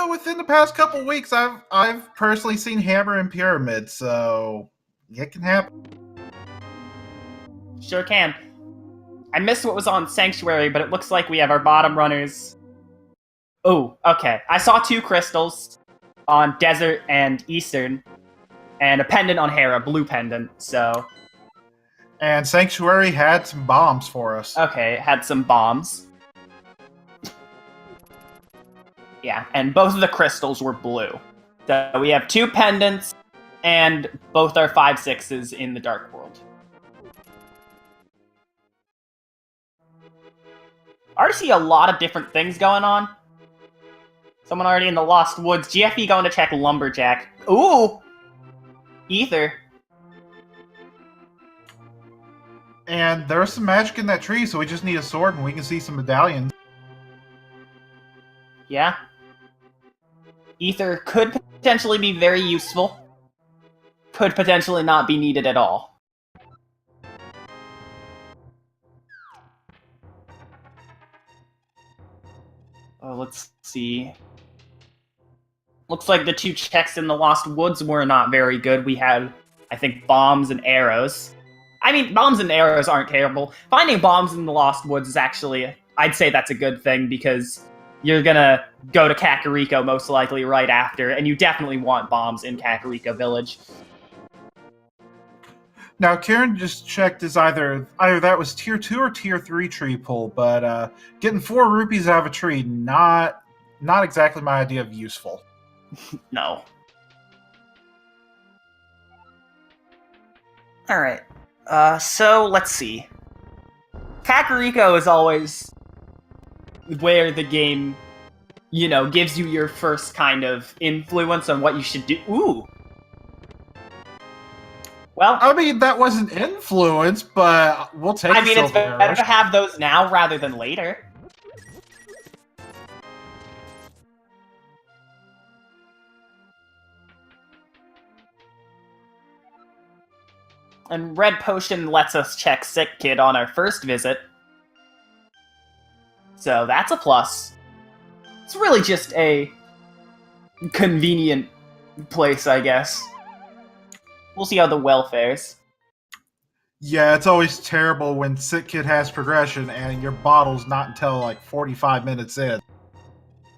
within the past couple weeks, I've personally seen Hammer and Pyramid, so it can happen. Sure can. I missed what was on Sanctuary, but it looks like we have our bottom runners. Oh, okay. I saw 2 crystals on Desert and Eastern, and a pendant on Hera, blue pendant, so... And Sanctuary had some bombs for us. Okay, it had some bombs. Yeah, and both of the crystals were blue. So we have 2 pendants, and both are 5/6s in the Dark World. I already see a lot of different things going on. Someone already in the Lost Woods. GFE going to check Lumberjack. Ooh! Ether. And there's some magic in that tree, so we just need a sword and we can see some medallions. Yeah. Ether could potentially be very useful. Could potentially not be needed at all. Oh, let's see. Looks like the 2 checks in the Lost Woods were not very good. We had, I think, bombs and arrows. I mean, bombs and arrows aren't terrible. Finding bombs in the Lost Woods is actually, I'd say that's a good thing, because you're gonna go to Kakariko most likely right after, and you definitely want bombs in Kakariko Village. Now, Karen just checked as either that was tier 2 or tier 3 tree pull, but getting 4 rupees out of a tree, not exactly my idea of useful. No. Alright. So, let's see. Kakariko is always where the game, you know, gives you your first kind of influence on what you should do. Ooh! Well, I mean, that wasn't influence, but we'll take it. I mean, it's better to have those now rather than later. And Red Potion lets us check Sick Kid on our first visit. So that's a plus. It's really just a convenient place, I guess. We'll see how the well fares. Yeah, it's always terrible when Sick Kid has progression and your bottle's not until like 45 minutes in.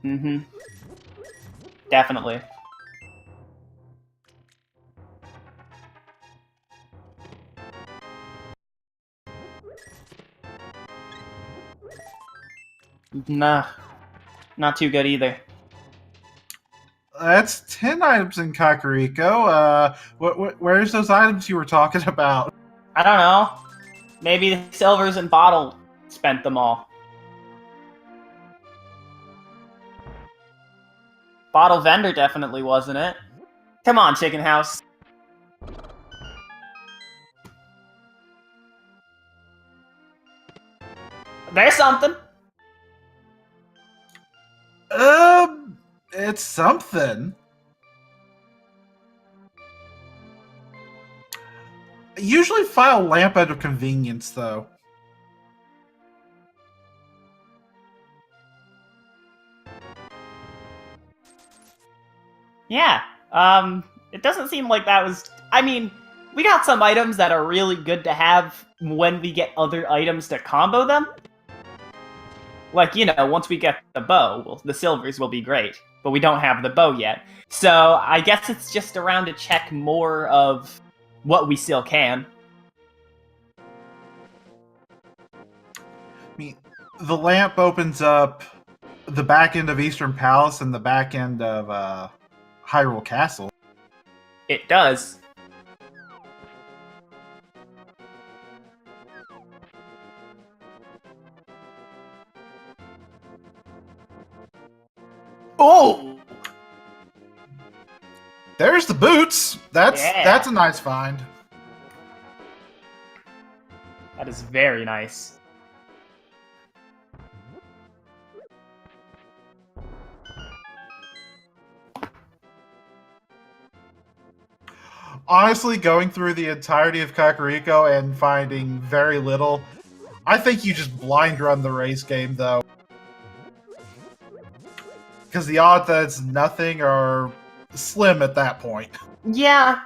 Mm-hmm. Definitely. Nah. Not too good either. That's 10 items in Kakariko. Where's those items you were talking about? I don't know. Maybe the Silvers and Bottle spent them all. Bottle Vendor definitely wasn't it. Come on, Chicken House. There's something. It's something. I usually file lamp out of convenience, though. Yeah, it doesn't seem like that was... I mean, we got some items that are really good to have when we get other items to combo them. Like, you know, once we get the bow, well, the silvers will be great. But we don't have the bow yet. So, I guess it's just around to check more of what we still can. I mean, the lamp opens up the back end of Eastern Palace and the back end of Hyrule Castle. It does. Oh! There's the boots. That's a nice find. That is very nice. Honestly, going through the entirety of Kakariko and finding very little, I think you just blind run the race game, though. because the odds that it's nothing are slim at that point. Yeah,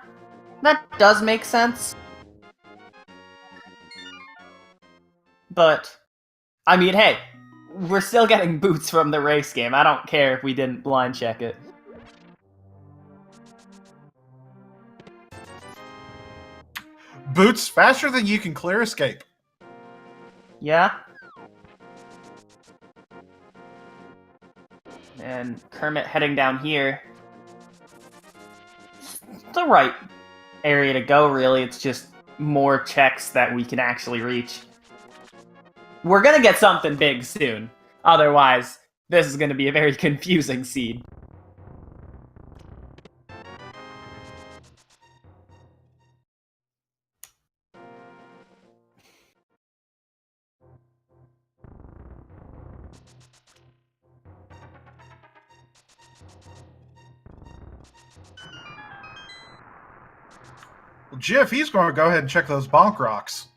that does make sense. But, I mean, hey, we're still getting boots from the race game. I don't care if we didn't blind check it. Boots faster than you can clear escape. Yeah? And Kermit heading down here. It's the right area to go, really. It's just more checks that we can actually reach. We're gonna get something big soon. Otherwise, this is gonna be a very confusing seed. Well, Jiff, he's going to go ahead and check those bonk rocks.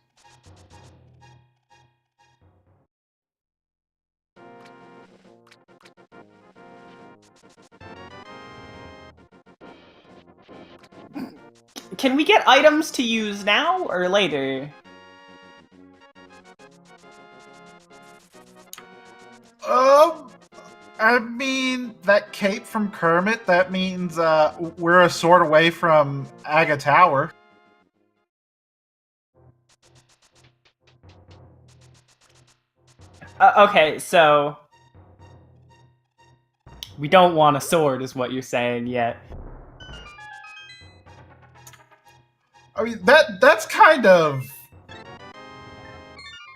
Can we get items to use now or later? I mean, that cape from Kermit, that means we're a sword away from Aga Tower. Okay, so... we don't want a sword, is what you're saying yet. I mean, that's kind of...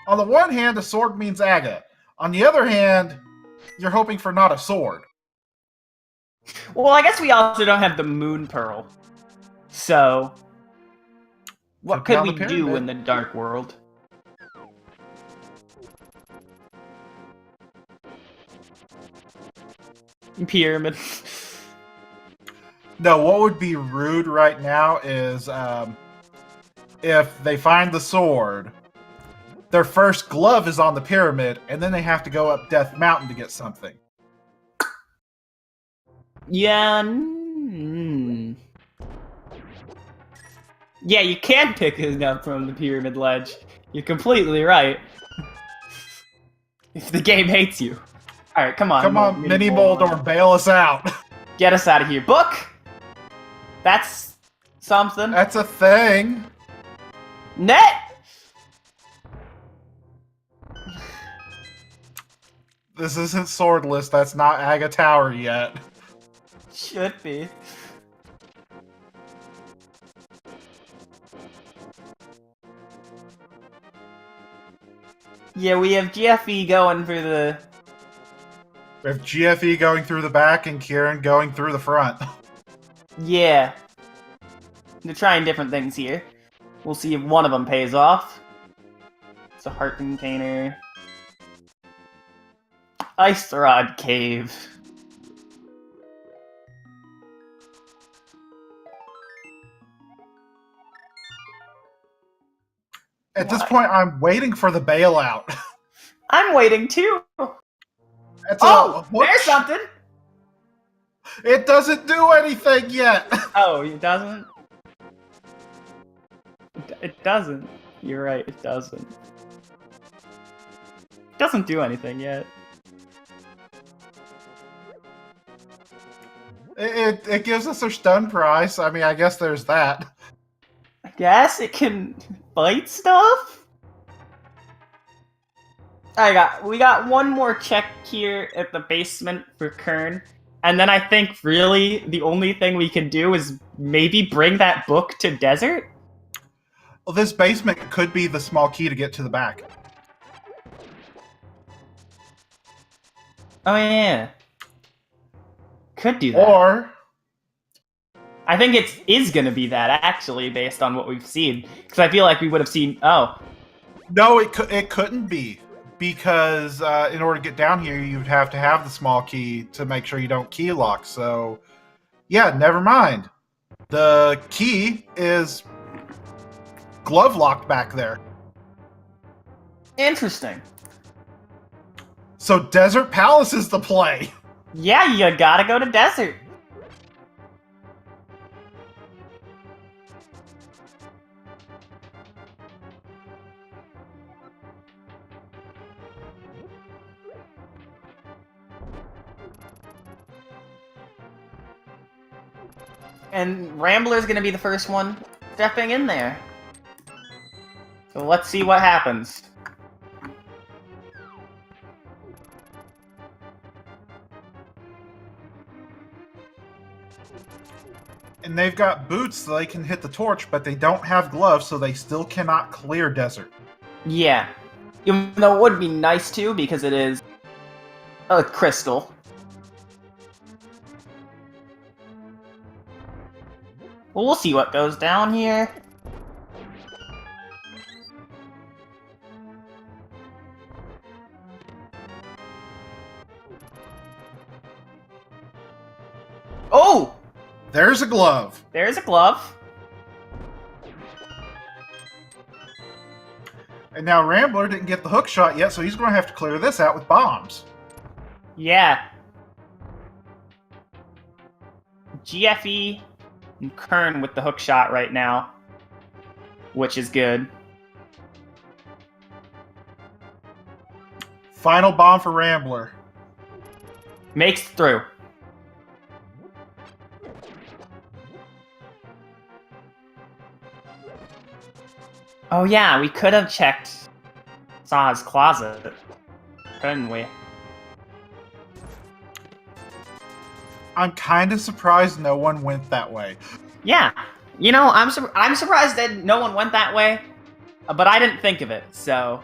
On the one hand, a sword means Aga. On the other hand, you're hoping for not a sword. Well, I guess we also don't have the Moon Pearl. So... what could we do in the Dark World? Pyramid. No, what would be rude right now is if they find the sword, their first glove is on the pyramid, and then they have to go up Death Mountain to get something. Yeah. Yeah, you can pick it up from the pyramid ledge. You're completely right. If the game hates you. Alright, come on. Come on, Mini Moldor, bail us out. Get us out of here. Book! That's something. That's a thing. Net! This isn't swordless. That's not Aga Tower yet. Should be. Yeah, we have GFE going for the... We have GFE going through the back and Kieran going through the front. Yeah. They're trying different things here. We'll see if one of them pays off. It's a heart container. Ice Rod Cave. At this point, I'm waiting for the bailout. I'm waiting too. It's there's something. It doesn't do anything yet. Oh, it doesn't? It doesn't. You're right, it doesn't. It doesn't do anything yet. It gives us a stun price. I mean, I guess there's that. I guess it can fight stuff? We got one more check here at the basement for Kern. And then I think really the only thing we can do is maybe bring that book to Desert? Well, this basement could be the small key to get to the back. Oh yeah. Could do that. Or I think it is gonna be that, actually, based on what we've seen. Because I feel like we would have seen... Oh. No, it couldn't be. Because in order to get down here, you'd have to have the small key to make sure you don't key lock. So, yeah, never mind. The key is glove locked back there. Interesting. So Desert Palace is the play. Yeah, you gotta go to desert. And Rambler's gonna be the first one stepping in there. So let's see what happens. And they've got boots so they can hit the torch, but they don't have gloves, so they still cannot clear desert. Yeah. Even though it would be nice too, because it is a crystal. Well, we'll see what goes down here. Oh! There's a glove. There's a glove. And now Rambler didn't get the hook shot yet, so he's going to have to clear this out with bombs. Yeah. GFE and Kern with the hook shot right now, which is good. Final bomb for Rambler. Makes it through. Oh yeah, we could have checked Saw's closet, couldn't we? I'm kind of surprised no one went that way. Yeah, you know, I'm surprised that no one went that way, but I didn't think of it, so...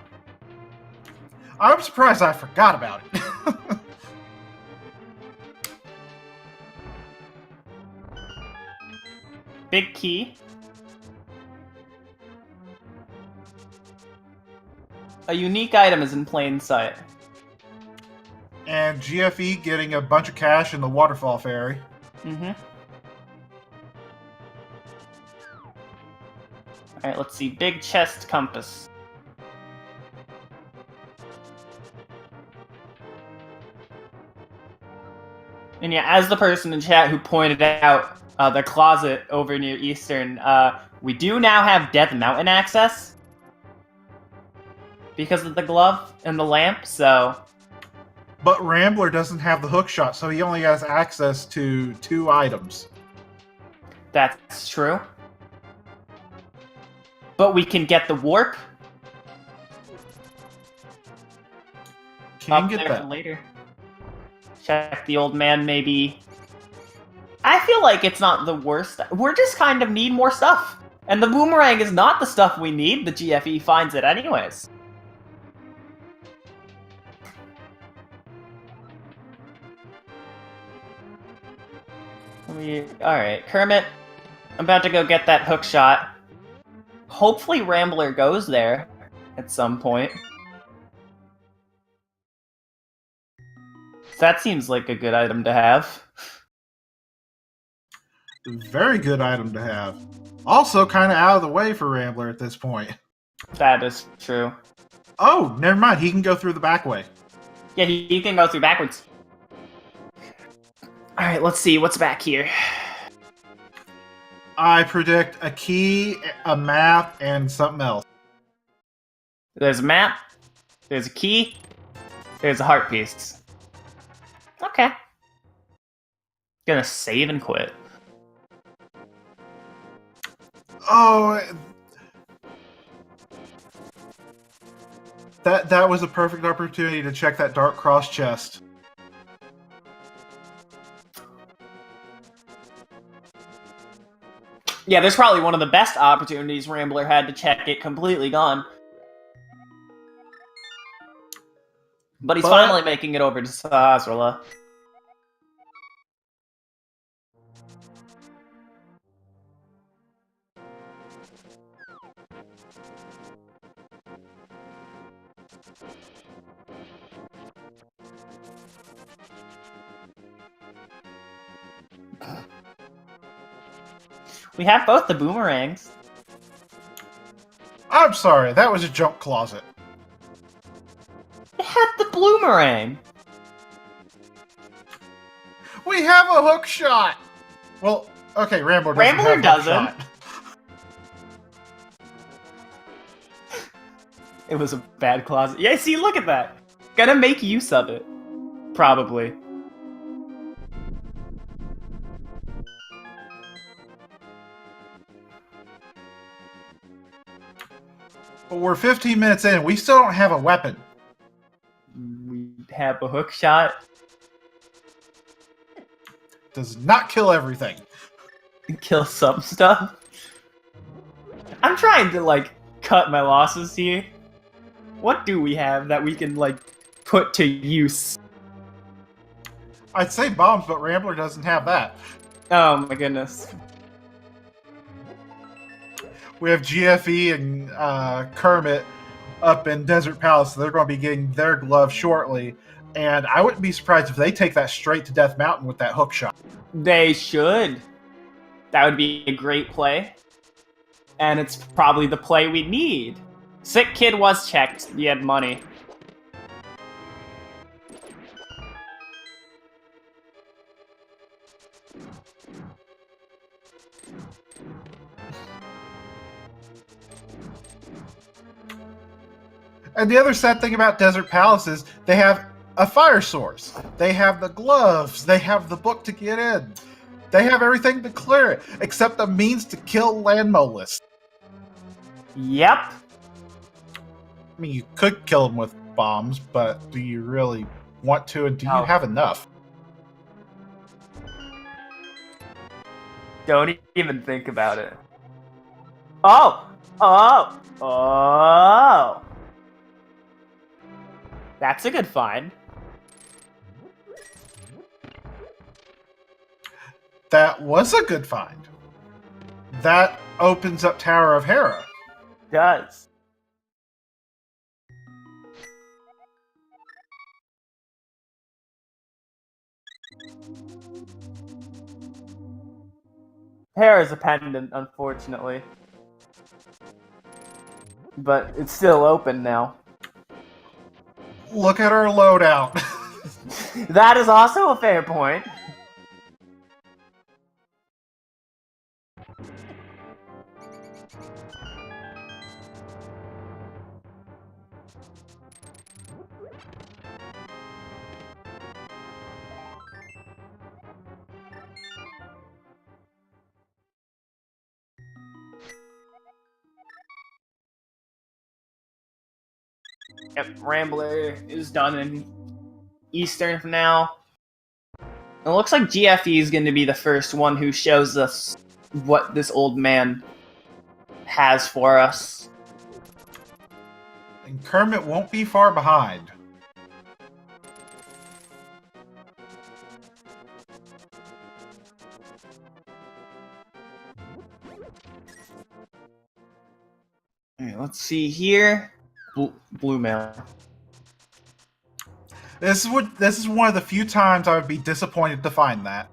I'm surprised I forgot about it. Big key. A unique item is in plain sight. And GFE getting a bunch of cash in the waterfall ferry. Mm-hmm. Alright, let's see. Big chest compass. And yeah, as the person in chat who pointed out the closet over near Eastern, we do now have Death Mountain access because of the glove and the lamp, so... But Rambler doesn't have the hook shot, so he only has access to 2 items. That's true. But we can get the warp. Can Up get there that. for later. Check the old man, maybe. I feel like it's not the worst. We're just kind of need more stuff. And the boomerang is not the stuff we need. The GFE finds it anyways. Alright, Kermit. I'm about to go get that hook shot. Hopefully Rambler goes there at some point. That seems like a good item to have. Very good item to have. Also kind of out of the way for Rambler at this point. That is true. Oh, never mind. He can go through the back way. Yeah, he can go through backwards. Alright, let's see. What's back here? I predict a key, a map, and something else. There's a map. There's a key. There's a heart piece. Okay. Gonna save and quit. Oh, that was a perfect opportunity to check that dark cross chest. Yeah, there's probably one of the best opportunities Rambler had to check it completely gone. But he's finally making it over to Sazrala. We have both the boomerangs. I'm sorry, that was a junk closet. It had the bloomerang. We have a hook shot! Well, okay, Rambler doesn't Rambler have doesn't. hook shot. It was a bad closet. Yeah, see, look at that. Gonna make use of it. Probably. But we're 15 minutes in, we still don't have a weapon. We have a hook shot. Does not kill everything. Kill some stuff. I'm trying to, like, cut my losses here. What do we have that we can, like, put to use? I'd say bombs, but Rambler doesn't have that. Oh my goodness. We have GFE and Kermit up in Desert Palace, so they're going to be getting their glove shortly. And I wouldn't be surprised if they take that straight to Death Mountain with that hook shot. They should. That would be a great play. And it's probably the play we need. Sick Kid was checked. He had money. And the other sad thing about Desert Palace is they have a fire source. They have the gloves. They have the book to get in. They have everything to clear it, except the means to kill Landmolus. Yep. I mean, you could kill him with bombs, but do you really want to, and do you have enough? Don't even think about it. Oh! Oh! Oh! That's a good find. That was a good find. That opens up Tower of Hera. Does. Hair is a pendant, unfortunately. But it's still open now. Look at our loadout. That is also a fair point. Yep, Rambler is done in Eastern for now. It looks like GFE is going to be the first one who shows us what this old man has for us. And Kermit won't be far behind. Alright, let's see here. Blue mail. This is one of the few times I would be disappointed to find that.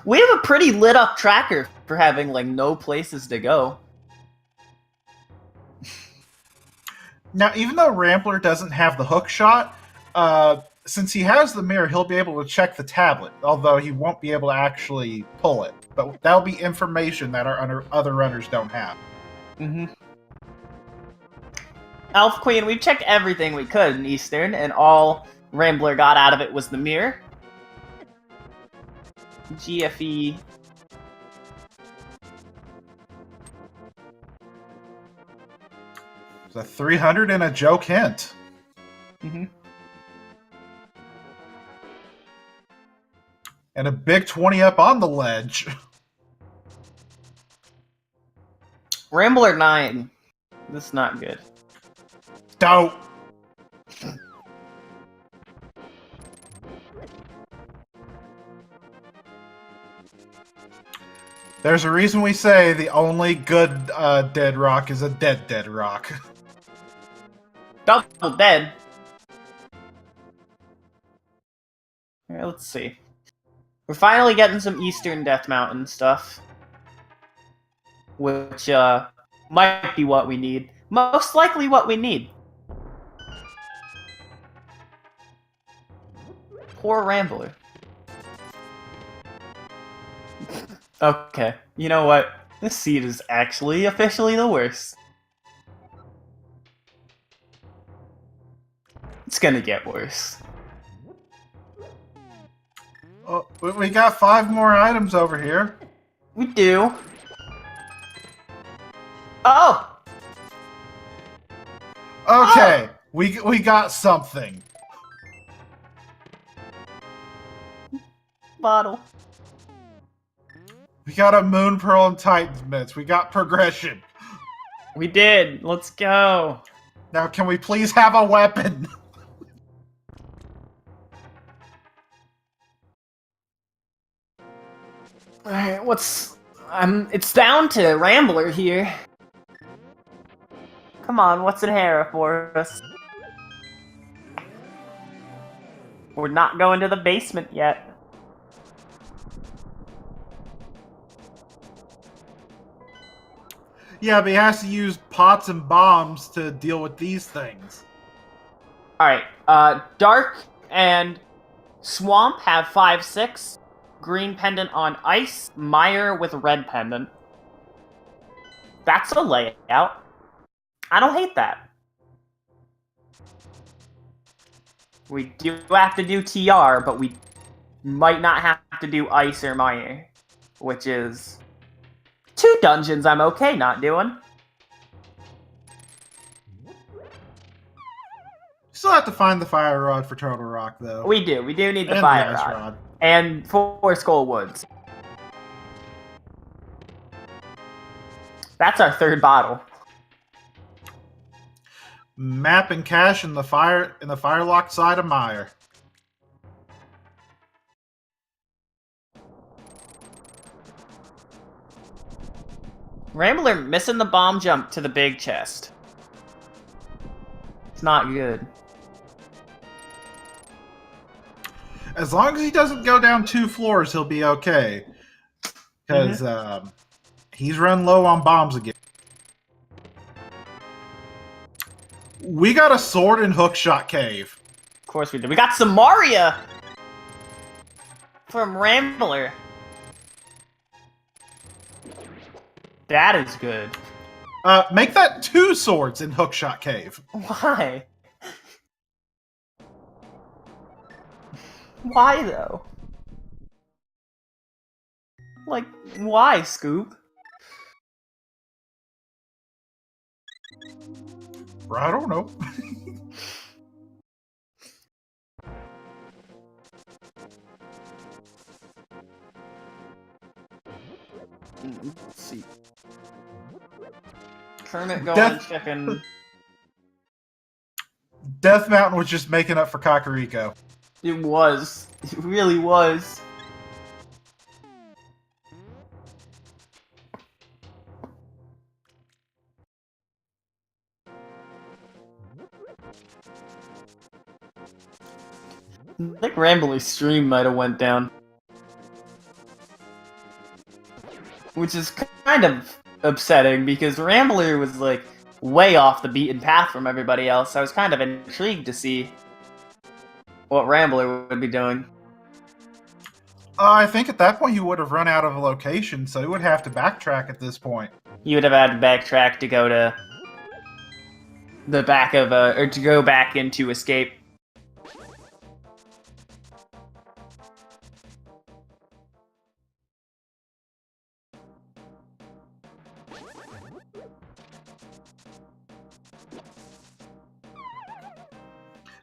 We have a pretty lit up tracker for having like no places to go. Now, even though Rambler doesn't have the hook shot, since he has the mirror, he'll be able to check the tablet, although he won't be able to actually pull it. But that'll be information that our other runners don't have. Mm-hmm. Elf Queen, we've checked everything we could in Eastern, and all Rambler got out of it was the mirror. GFE. It's a 300 and a joke hint. Mm-hmm. And a big 20 up on the ledge. Rambler 9. This is not good. Don't. There's a reason we say the only good dead rock is a dead rock. Double dead. Alright, let's see. We're finally getting some Eastern Death Mountain stuff. Which, might be what we need. Most likely what we need. Poor Rambler. Okay, you know what? This seed is actually officially the worst. It's gonna get worse. Oh, we got 5 more items over here. We do. Oh! Okay, we got something. Bottle. We got a Moon Pearl and Titan's Mitts. We got progression. We did. Let's go. Now, can we please have a weapon? Alright, what's... it's down to Rambler here. Come on, what's in here for us? We're not going to the basement yet. Yeah, but he has to use pots and bombs to deal with these things. Alright, Dark and Swamp have 5-6. Green pendant on ice. Mire with red pendant. That's a layout. I don't hate that. We do have to do TR, but we might not have to do ice or Mire. Which is... 2 dungeons I'm okay not doing. Still have to find the fire rod for Turtle Rock, though. We do need the And fire ice rod. And 4 Skull Woods. That's our 3rd bottle. Map and cache in the firelock side of Mire. Rambler missing the bomb jump to the big chest. It's not good. As long as he doesn't go down 2 floors, he'll be okay. Because he's run low on bombs again. We got a sword and hookshot cave. Of course we did. We got some Maria from Rambler. That is good. Make that 2 swords in hookshot cave. Why? Why though? Like, why, Scoop? I don't know. Let's see. Kermit going checking. Death Mountain was just making up for Kakariko. It was. It really was. I think Rambler's stream might have went down. Which is kind of upsetting because Rambler was like way off the beaten path from everybody else. I was kind of intrigued to see what Rambler would be doing. I think at that point he would have run out of a location, so he would have to backtrack at this point. You would have had to backtrack to go to the back of or to go back into escape.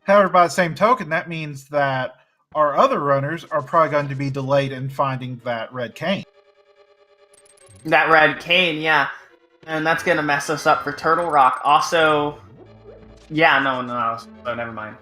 However, by the same token, that means that our other runners are probably going to be delayed in finding that red cane. That red cane, yeah. And that's gonna mess us up for Turtle Rock. Also, yeah, no, so never mind.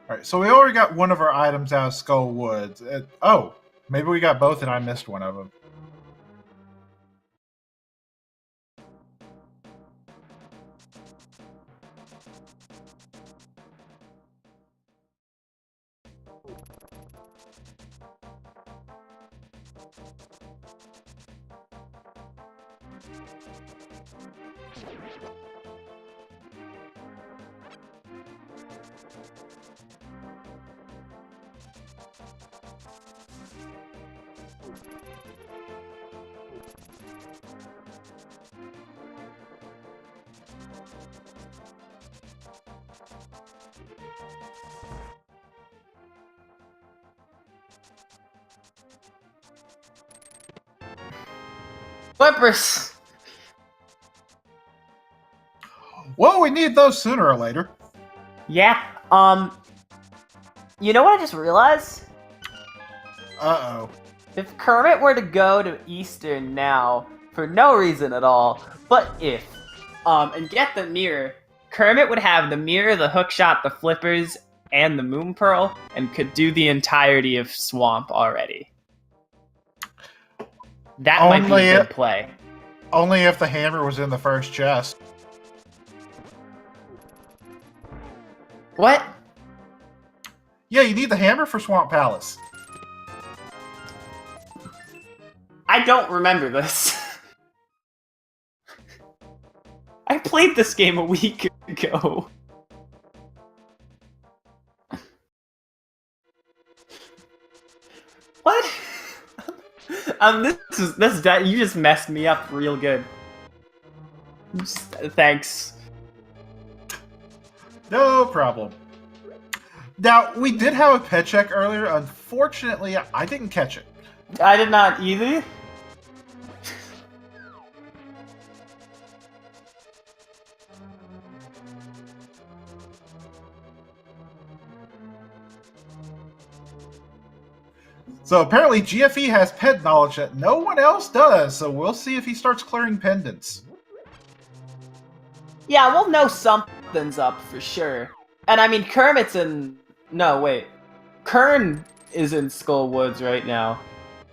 All right, so we already got one of our items out of Skull Woods. Oh, maybe we got both and I missed one of them. Flippers! Well, we need those sooner or later. Yeah, you know what I just realized? Uh-oh. If Kermit were to go to Eastern now, for no reason at all, but if, and get the mirror, Kermit would have the mirror, the hookshot, the flippers, and the moon pearl, and could do the entirety of Swamp already. That might be a good play. Only if the hammer was in the first chest. What? Yeah, you need the hammer for Swamp Palace. I don't remember this. I played this game a week ago. What? You just messed me up real good. Thanks. No problem. Now, we did have a pet check earlier. Unfortunately, I didn't catch it. I did not either. So apparently GFE has pet knowledge that no one else does, so we'll see if he starts clearing pendants. Yeah, we'll know something's up for sure. And I mean, Kermit's in... No, wait. Kern is in Skull Woods right now.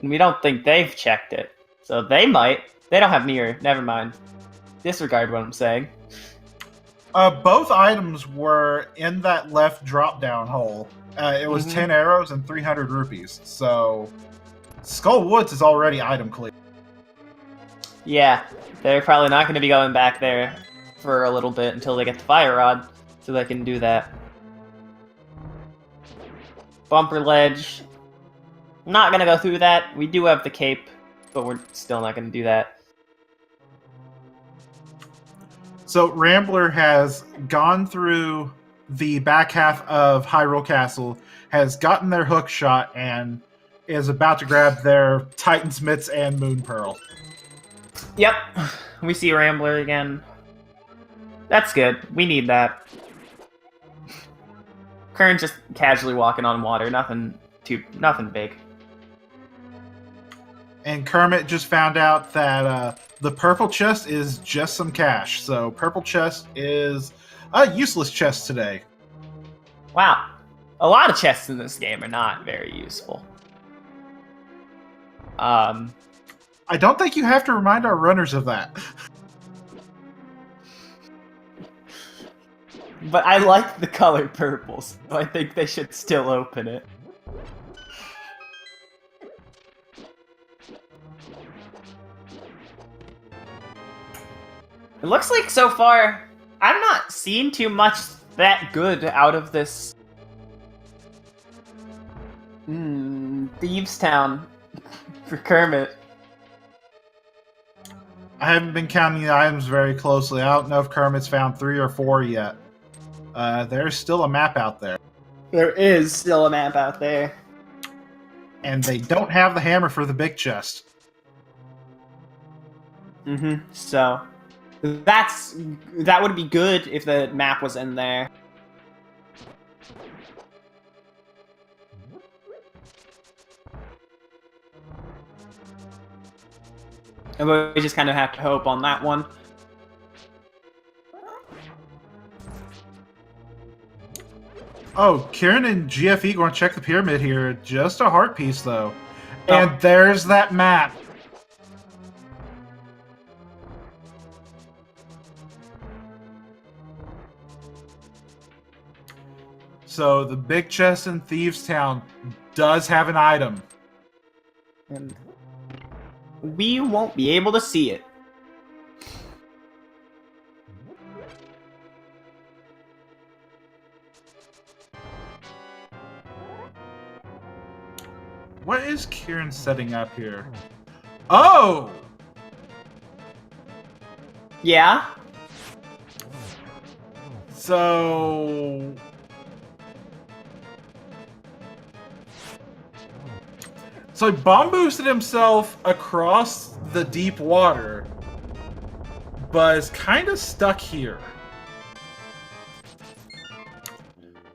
And we don't think they've checked it. So they might. They don't have mirror. Never mind. Disregard what I'm saying. Both items were in that left drop-down hole. It was 10 arrows and 300 rupees. So Skull Woods is already item clear. Yeah, they're probably not going to be going back there for a little bit until they get the fire rod, so they can do that. Bumper ledge. Not going to go through that. We do have the cape, but we're still not going to do that. So Rambler has gone through the back half of Hyrule Castle, has gotten their hook shot, and is about to grab their Titan's Mitts and Moon Pearl. Yep, we see Rambler again. That's good. We need that. Kern's just casually walking on water. Nothing big. And Kermit just found out that the purple chest is just some cash. So purple chest is a useless chest today. Wow. A lot of chests in this game are not very useful. I don't think you have to remind our runners of that. But I like the color purple, so I think they should still open it. It looks like so far, I'm not seeing too much that good out of this Thieves Town for Kermit. I haven't been counting the items very closely. I don't know if Kermit's found 3 or 4 yet. There's still a map out there. There is still a map out there. And they don't have the hammer for the big chest. So that would be good if the map was in there. And we just kind of have to hope on that one. Oh, Kieran and GFE going to check the pyramid here. Just a heart piece, though. Oh. And there's that map. So the big chest in Thieves Town does have an item. And we won't be able to see it. What is Kieran setting up here? Oh! Yeah? So... So he bomb boosted himself across the deep water, but is kind of stuck here.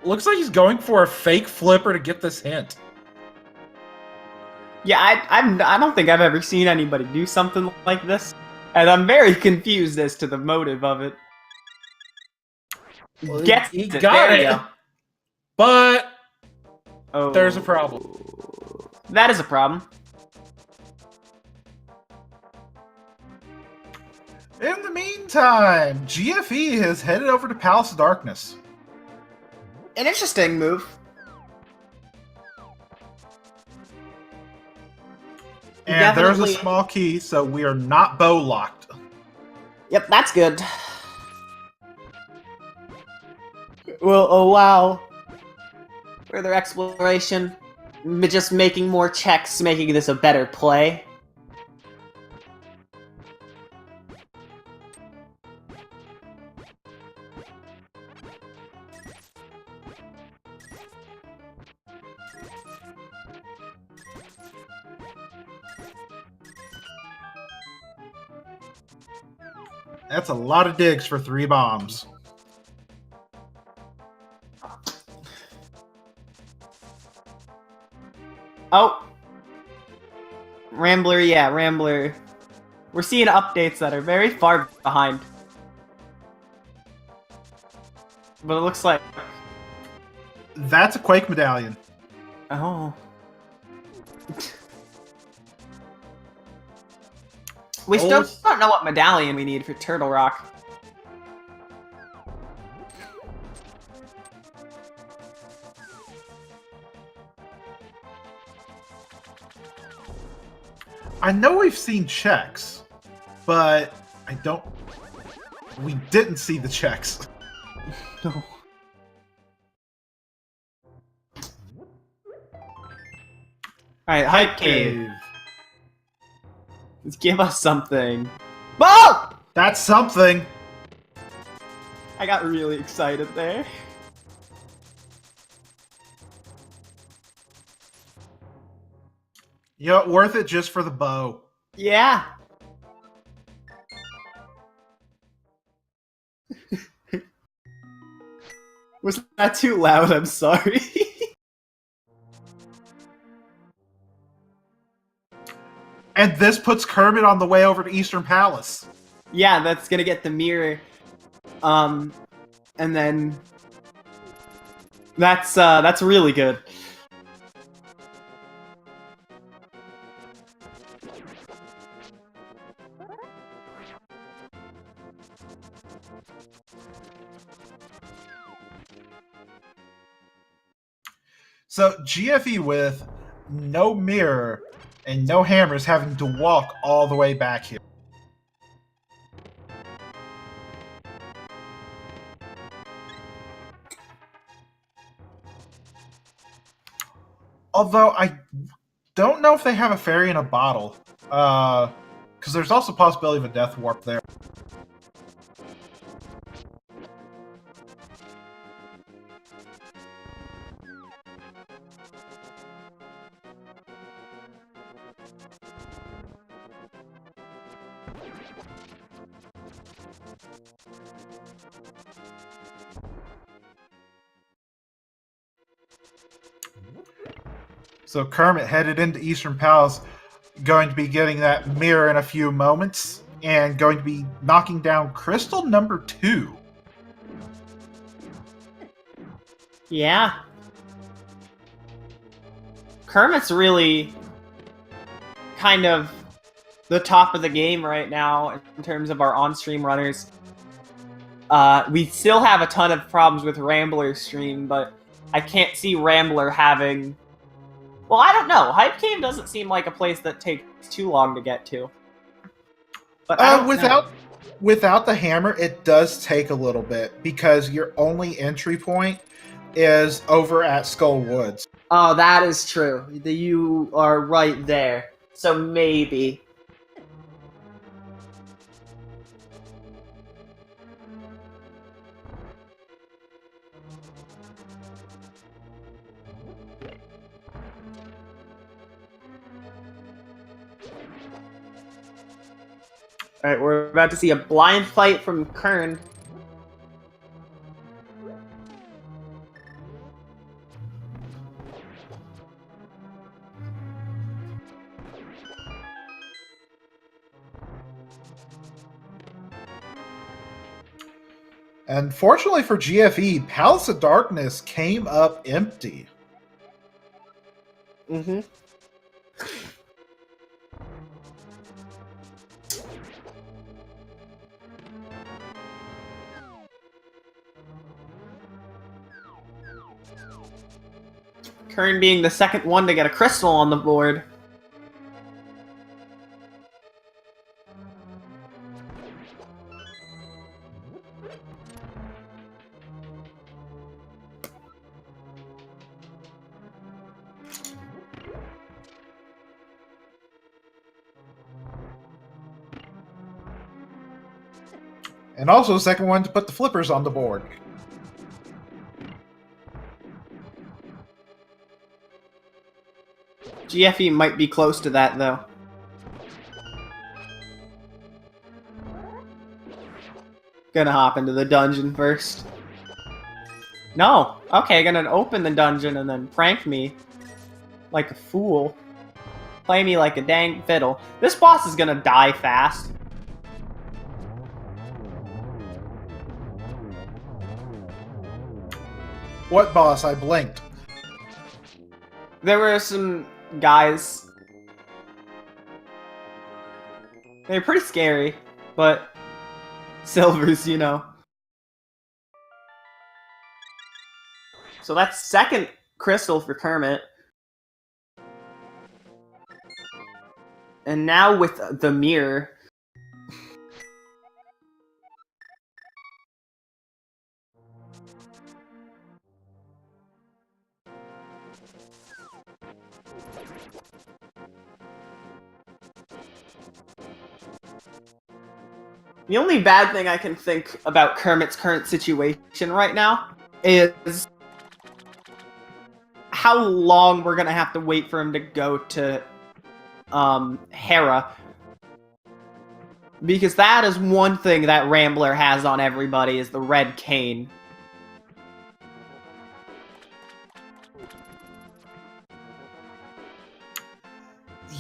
Looks like he's going for a fake flipper to get this hint. Yeah, I don't think I've ever seen anybody do something like this, and I'm very confused as to the motive of it. Well, Gets he it. got There it, you go. but Oh, there's a problem. That is a problem. In the meantime, GFE has headed over to Palace of Darkness. An interesting move. And there's a Definitely. small key, so we are not bow locked. Yep, that's good. Well, oh wow. Further exploration. Just making more checks, making this a better play. That's a lot of digs for 3 bombs. Oh! Rambler, yeah, Rambler. We're seeing updates that are very far behind. But it looks like... That's a Quake medallion. Oh. We still don't know what medallion we need for Turtle Rock. I know we've seen checks, but I don't... We didn't see the checks. No. Alright, Hype Cave. Let's give us something. Whoa! That's something. I got really excited there. You know, worth it just for the bow. Yeah. Was that too loud? I'm sorry. And this puts Kermit on the way over to Eastern Palace. Yeah, that's gonna get the mirror. And then that's really good. So GFE with no mirror and no hammers having to walk all the way back here. Although I don't know if they have a fairy in a bottle. Because there's also a possibility of a death warp there. So Kermit headed into Eastern Palace, going to be getting that mirror in a few moments, and going to be knocking down crystal number 2. Yeah. Kermit's really kind of the top of the game right now in terms of our on-stream runners. We still have a ton of problems with Rambler's stream, but I can't see Rambler having... Well, I don't know. Hype Cave doesn't seem like a place that takes too long to get to. But I don't know. Without the hammer, it does take a little bit because your only entry point is over at Skull Woods. Oh, that is true. You are right there. So maybe. Alright, we're about to see a blind fight from Kern. And fortunately for GFE, Palace of Darkness came up empty. Mm-hmm. Kern being the second one to get a crystal on the board. And also the second one to put the flippers on the board. GFE might be close to that, though. Gonna hop into the dungeon first. No! Okay, gonna open the dungeon and then prank me. Like a fool. Play me like a dang fiddle. This boss is gonna die fast. What boss? I blinked. There were some guys. They're pretty scary, but Silver's, you know. So that's second crystal for Kermit. And now with the mirror. The only bad thing I can think about Kermit's current situation right now is how long we're gonna have to wait for him to go to Hera. Because that is one thing that Rambler has on everybody is the red cane.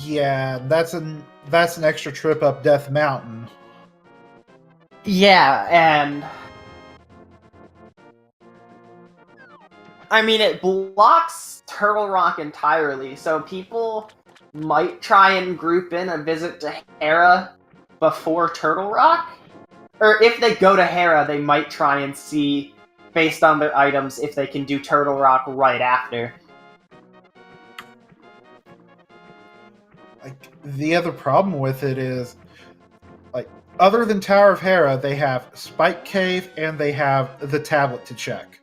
Yeah, that's an extra trip up Death Mountain. Yeah, and I mean it blocks Turtle Rock entirely, so people might try and group in a visit to Hera before Turtle Rock. Or if they go to Hera, they might try and see, based on their items, if they can do Turtle Rock right after. Like, the other problem with it is, like, other than Tower of Hera, they have Spike Cave and they have the tablet to check.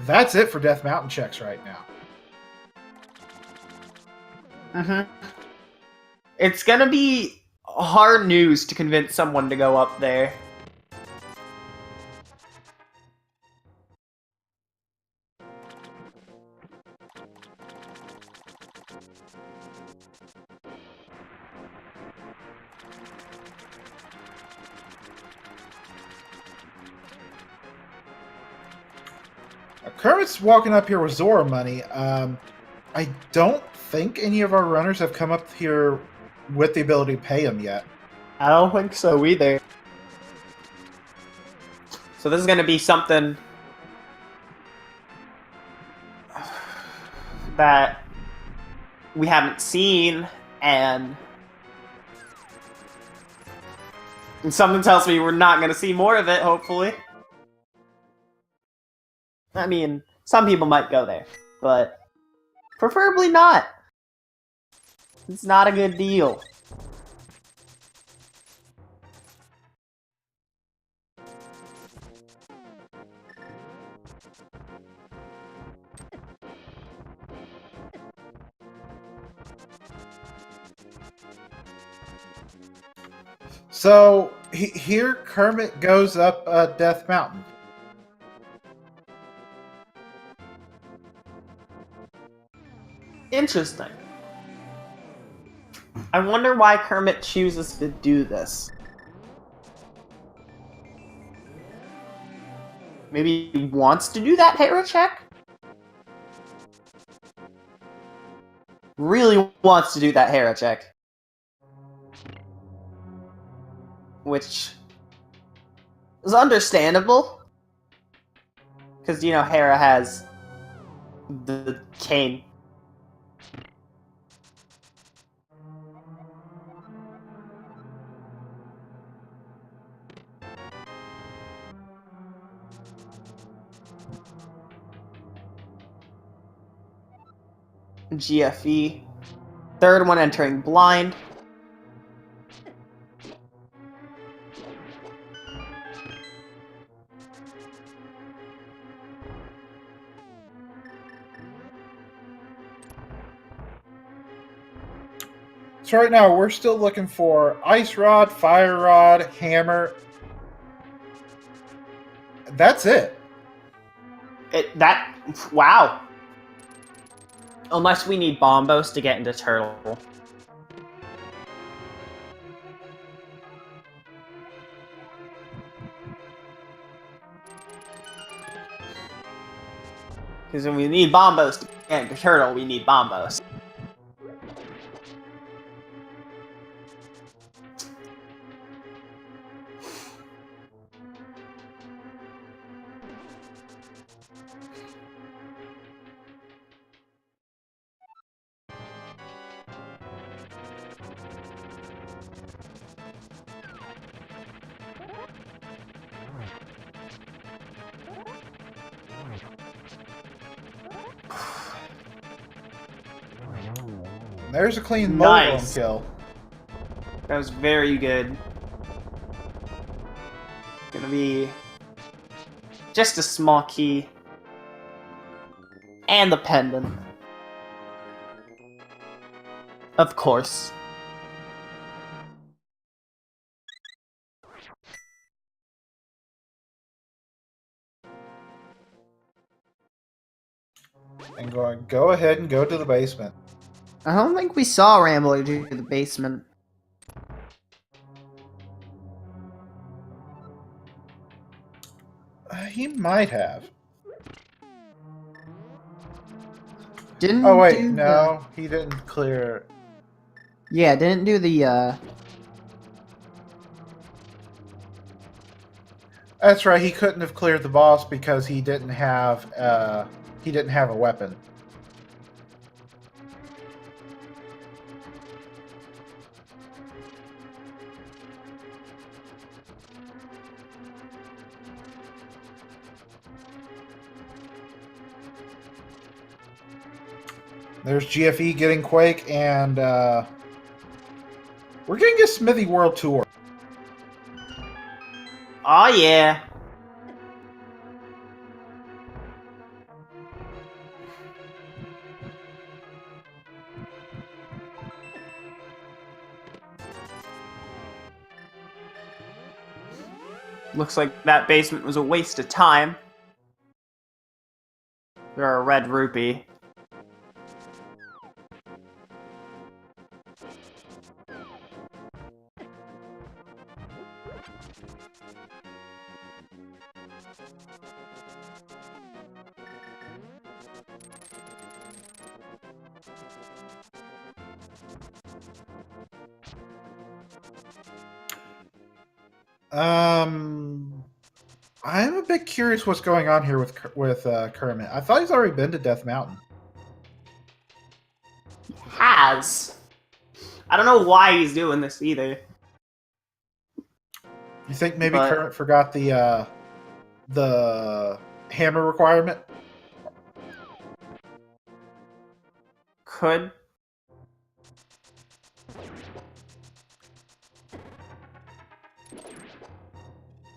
That's it for Death Mountain checks right now. Mm-hmm. It's gonna be hard news to convince someone to go up there. Kermit's walking up here with Zora money. I don't think any of our runners have come up here with the ability to pay him yet. I don't think so either. So this is gonna be something that we haven't seen, and something tells me we're not going to see more of it, hopefully. I mean, some people might go there, but preferably not. It's not a good deal. So here Kermit goes up Death Mountain. Interesting. I wonder why Kermit chooses to do this. Maybe he wants to do that hero check? Really wants to do that hero check. Which is understandable. Because, you know, Hera has the cane. GFE. Third one entering blind. So right now we're still looking for Ice Rod, Fire Rod, Hammer. That's it. Wow. Unless we need Bombos to get into Turtle. Because when we need Bombos to get into Turtle, we need Bombos. There's a clean Nice. kill. That was very good. Gonna be just a small key. And the pendant. Of course. And go ahead and go to the basement. I don't think we saw Rambler do the basement. He might have. Didn't Oh wait, do no, he didn't clear. Yeah, didn't do the That's right. He couldn't have cleared the boss because he didn't have a weapon. There's GFE getting Quake, and we're getting a Smithy World Tour. Oh yeah. Looks like that basement was a waste of time. They're a red rupee. I'm a bit curious what's going on here with Kermit. I thought he's already been to Death Mountain. has. I don't know why he's doing this either. You think maybe But- Kermit forgot the hammer requirement? Could.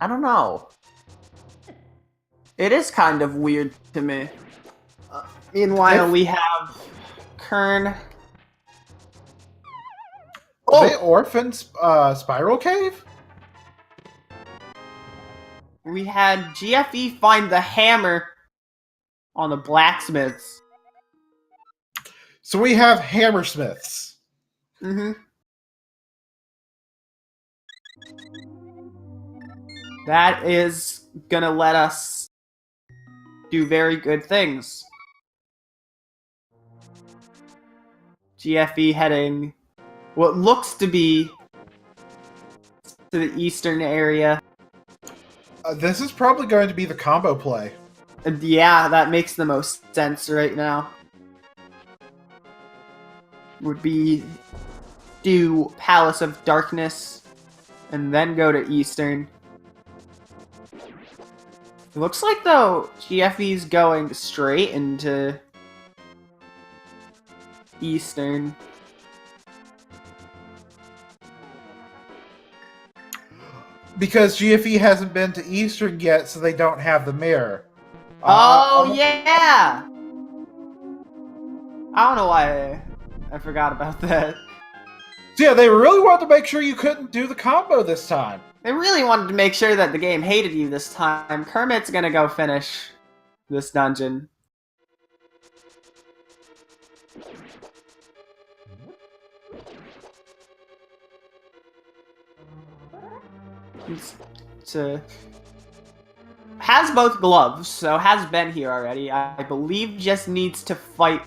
I don't know. It is kind of weird to me. Meanwhile, we have Kern. Oh! The orphan spiral cave? We had GFE find the hammer on the blacksmiths. So we have hammersmiths. Mm-hmm. That is gonna let us do very good things. GFE heading what looks to be to the eastern area. This is probably going to be the combo play. And yeah, that makes the most sense right now. Would be do Palace of Darkness and then go to Eastern. It looks like though GFE's going straight into Eastern. Because GFE hasn't been to Eastern yet, so they don't have the mirror. Oh, yeah! I don't know why I forgot about that. So yeah, they really wanted to make sure you couldn't do the combo this time. They really wanted to make sure that the game hated you this time. Kermit's gonna go finish this dungeon. Has both gloves, so has been here already. I believe just needs to fight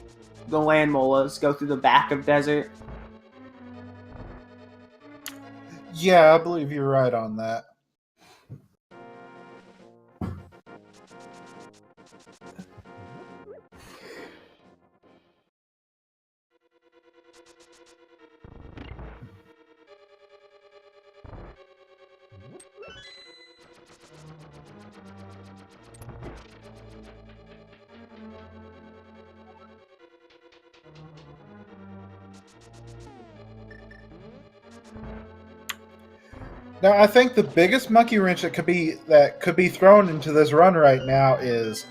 the land molas, go through the back of desert. Yeah, I believe you're right on that. Now, I think the biggest monkey wrench that could be thrown into this run right now is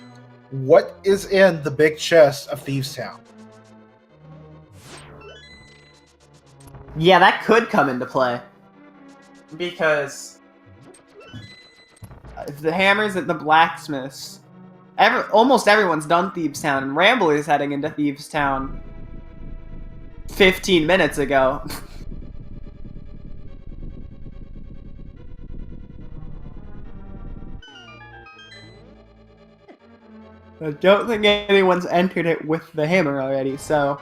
what is in the big chest of Thieves Town. Yeah, that could come into play. Because if the hammers at the blacksmiths, almost everyone's done Thieves Town, and Ramble is heading into Thieves Town 15 minutes ago. I don't think anyone's entered it with the hammer already, so...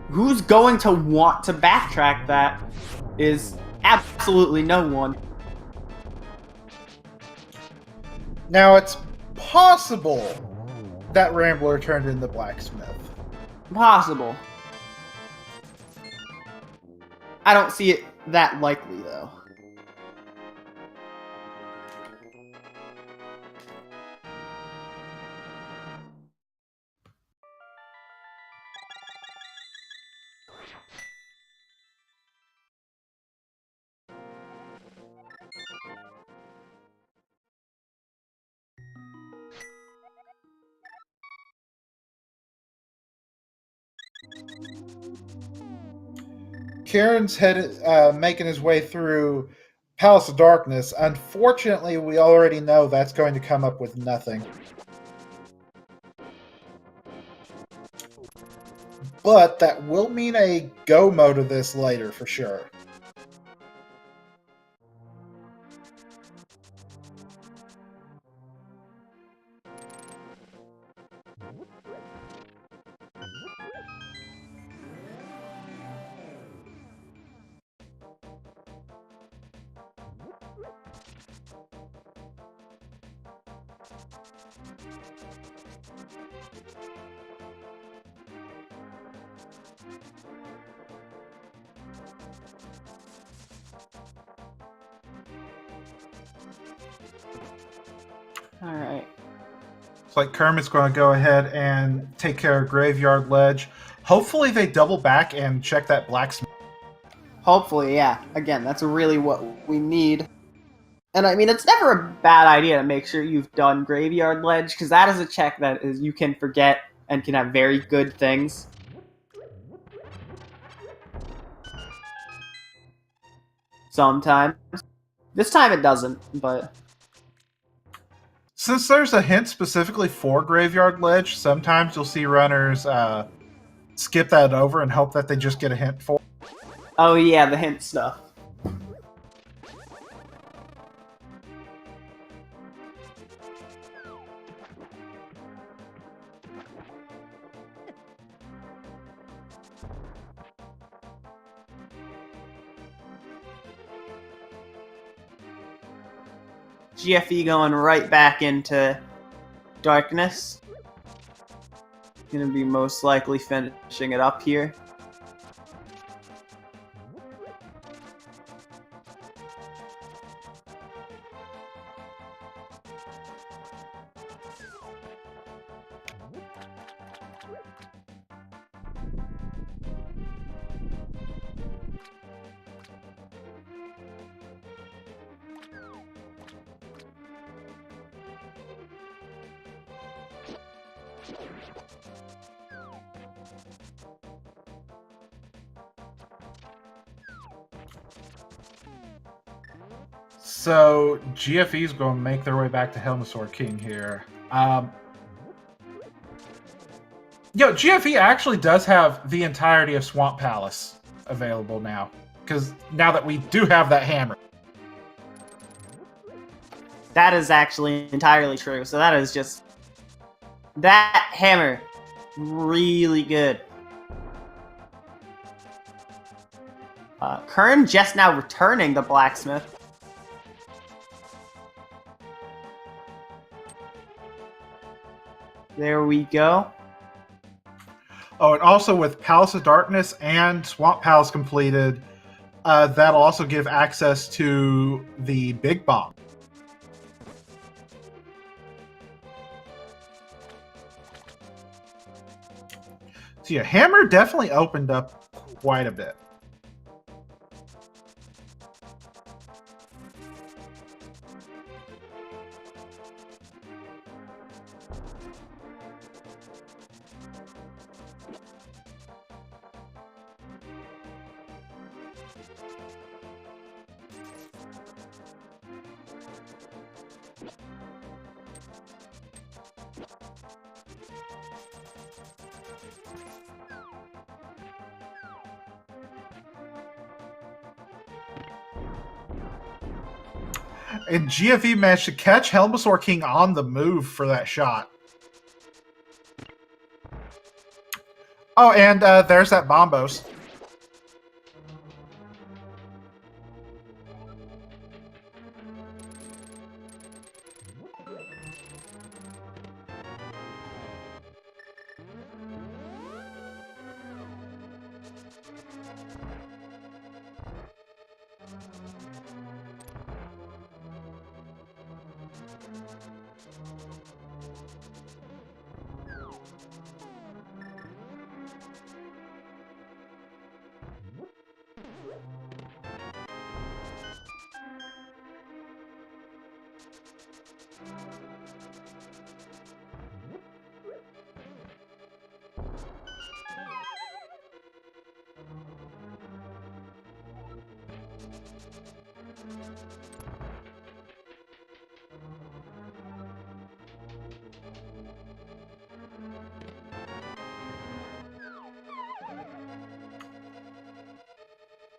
Who's going to want to backtrack that is absolutely no one. Now, it's possible that Rambler turned into Blacksmith. Possible. I don't see it that likely, though. Kieran's making his way through Palace of Darkness. Unfortunately, we already know that's going to come up with nothing. But that will mean a go mode of this later, for sure. All right. It's like Kermit's going to go ahead and take care of Graveyard Ledge. Hopefully they double back and check that blacksmith. Hopefully, yeah. Again, that's really what we need. And I mean, it's never a bad idea to make sure you've done Graveyard Ledge, because that is a check that is you can forget and can have very good things. Sometimes. This time it doesn't, but... Since there's a hint specifically for Graveyard Ledge, sometimes you'll see runners skip that over and hope that they just get a hint for. Oh yeah, the hint stuff. GFE going right back into darkness. Gonna be most likely finishing it up here. So GFE is going to make their way back to Helmasaur King here. GFE actually does have the entirety of Swamp Palace available now, because now that we do have that hammer. That is actually entirely true. So that is just... that hammer. Really good. Kern just now returning the blacksmith. There we go. Oh, and also with Palace of Darkness and Swamp Palace completed, that'll also give access to the Big Bomb. So yeah, Hammer definitely opened up quite a bit. And GFE managed to catch Helmasaur King on the move for that shot. Oh, and there's that Bombos.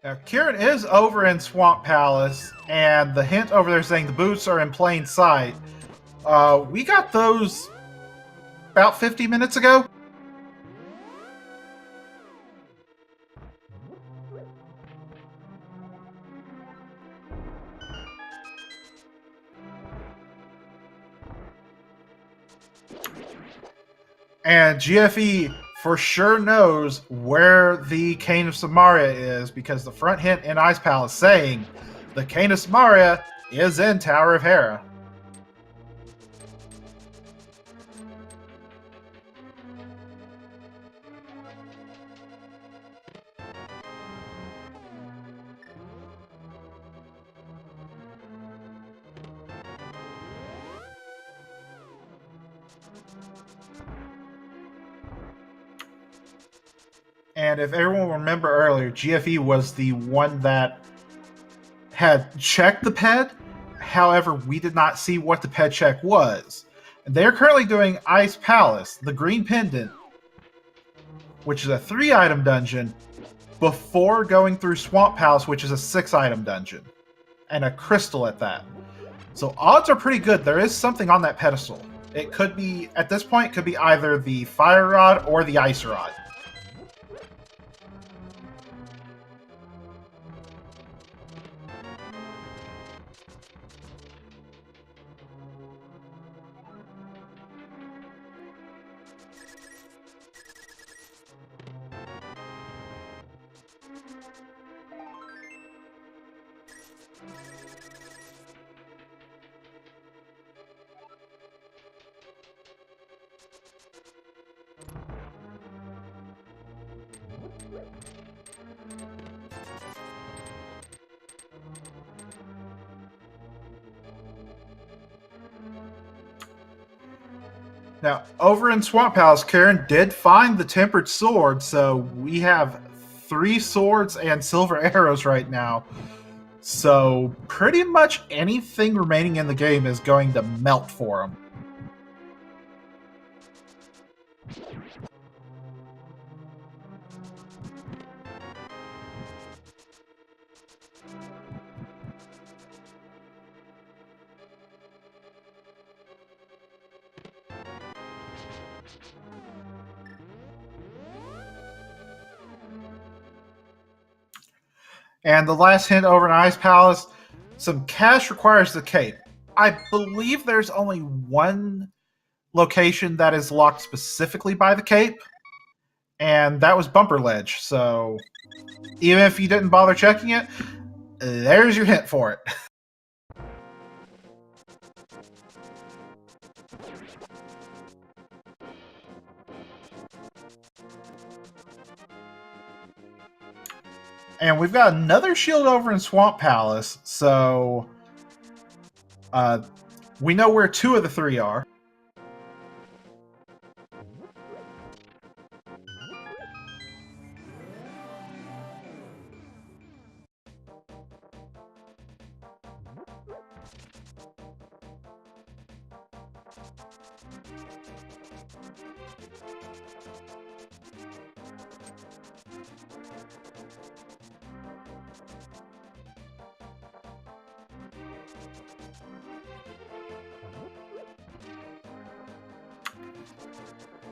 Now, Kieran is over in Swamp Palace, and the hint over there saying the boots are in plain sight. We got those about 50 minutes ago. And GFE for sure knows where the Cane of Samaria is because the front hint in Ice Palace saying the Cane of Samaria is in Tower of Hera. And if everyone will remember earlier, GFE was the one that had checked the ped. However, we did not see what the ped check was. And they're currently doing Ice Palace, the Green Pendant, which is a 3-item dungeon, before going through Swamp Palace, which is a 6-item dungeon. And a crystal at that. So odds are pretty good. There is something on that pedestal. It could be, at this point, it could be either the Fire Rod or the Ice Rod. Now, over in Swamp Palace, Karen did find the Tempered Sword, so we have 3 swords and silver arrows right now. So pretty much anything remaining in the game is going to melt for him. And the last hint over in Ice Palace, some cash requires the cape. I believe there's only one location that is locked specifically by the cape, and that was Bumper Ledge. So even if you didn't bother checking it, there's your hint for it. And we've got another shield over in Swamp Palace, so we know where 2 of the 3 are.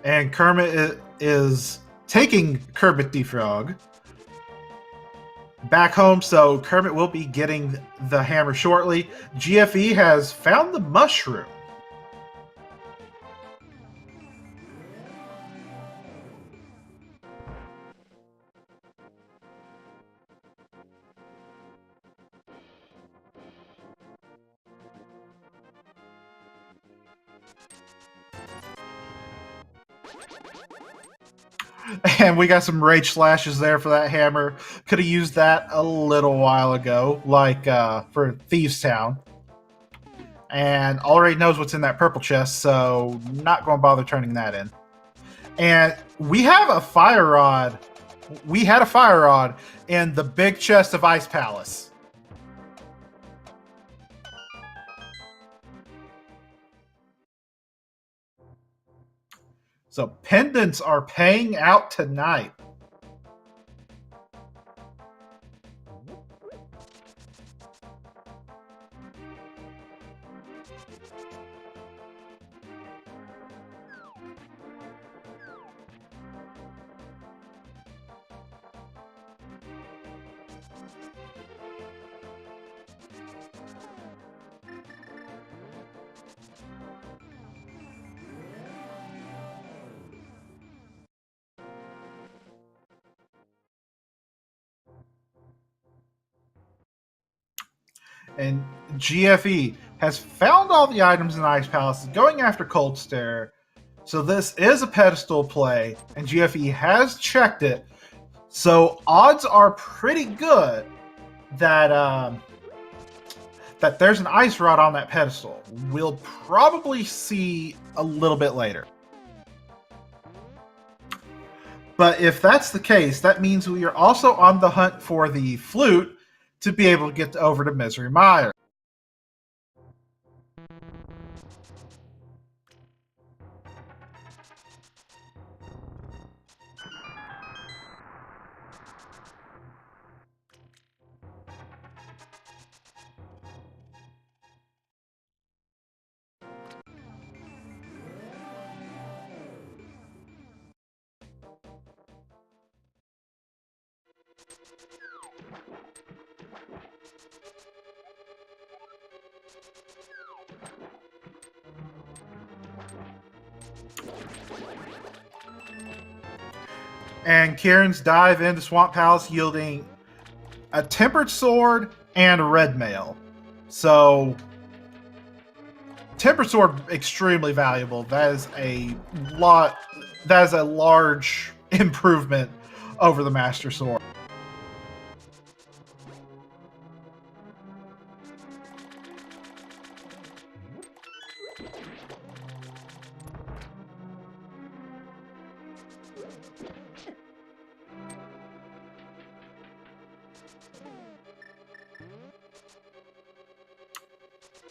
And Kermit is taking Kermit the Frog back home, so Kermit will be getting the hammer shortly. GFE has found the mushroom. And we got some rage slashes there for that hammer. Could have used that a little while ago, like for Thieves Town. And already knows what's in that purple chest, so not going to bother turning that in. And we have a fire rod. We had a fire rod in the big chest of Ice Palace. So pendants are paying out tonight. And GFE has found all the items in Ice Palace, going after Cold Stare. So this is a pedestal play, and GFE has checked it. So odds are pretty good that that there's an ice rod on that pedestal. We'll probably see a little bit later. But if that's the case, that means we are also on the hunt for the flute to be able to get over to Misery Mire. And Kieran's dive into Swamp Palace yielding a Tempered Sword and a Red Mail. So, Tempered Sword, extremely valuable. That is a large improvement over the Master Sword.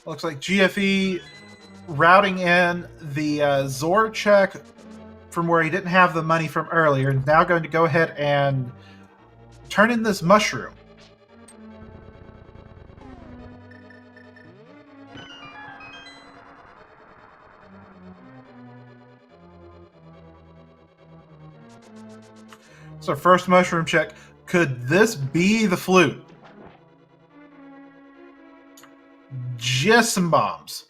Looks like GFE routing in the Zor check from where he didn't have the money from earlier. Is now going to go ahead and turn in this mushroom. So first mushroom check. Could this be the flute? Just some bombs.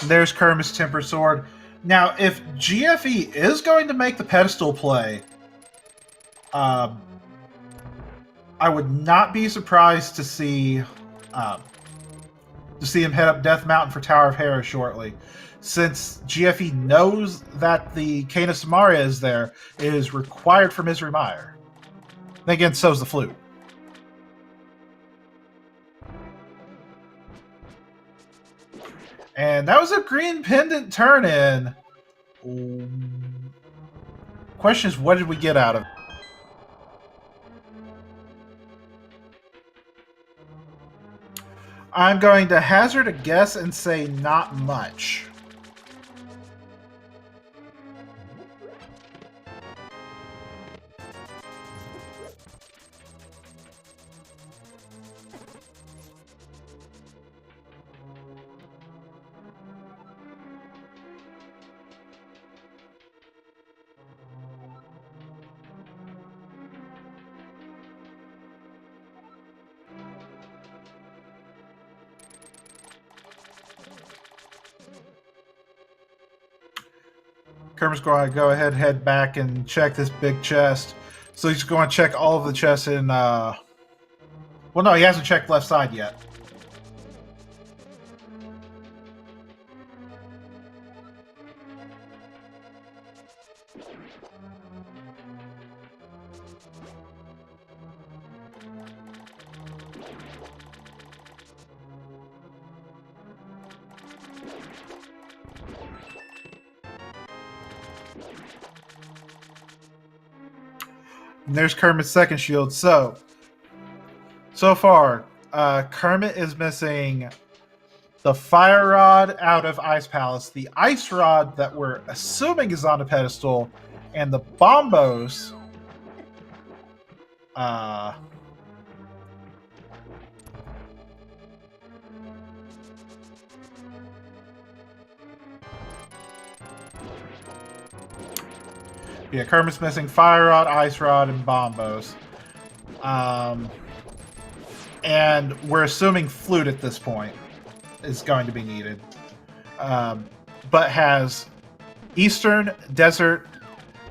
There's Kermit's Tempered Sword. Now, if GFE is going to make the pedestal play, I would not be surprised to see him head up Death Mountain for Tower of Hera shortly. Since GFE knows that the Cane of Samaria is there, it is required for Misery Mire. Then again, so's the flute. And that was a green pendant turn-in. Question is, what did we get out of it? I'm going to hazard a guess and say not much. Kermit's going to go ahead and head back and check this big chest. So he's going to check all of the chests in... Well, no, he hasn't checked left side yet. And there's Kermit's second shield. So far, Kermit is missing the Fire Rod out of Ice Palace, the Ice Rod that we're assuming is on a pedestal, and the Bombos. Yeah, Kermit's missing Fire Rod, Ice Rod, and Bombos. And we're assuming Flute at this point is going to be needed. But has Eastern, Desert,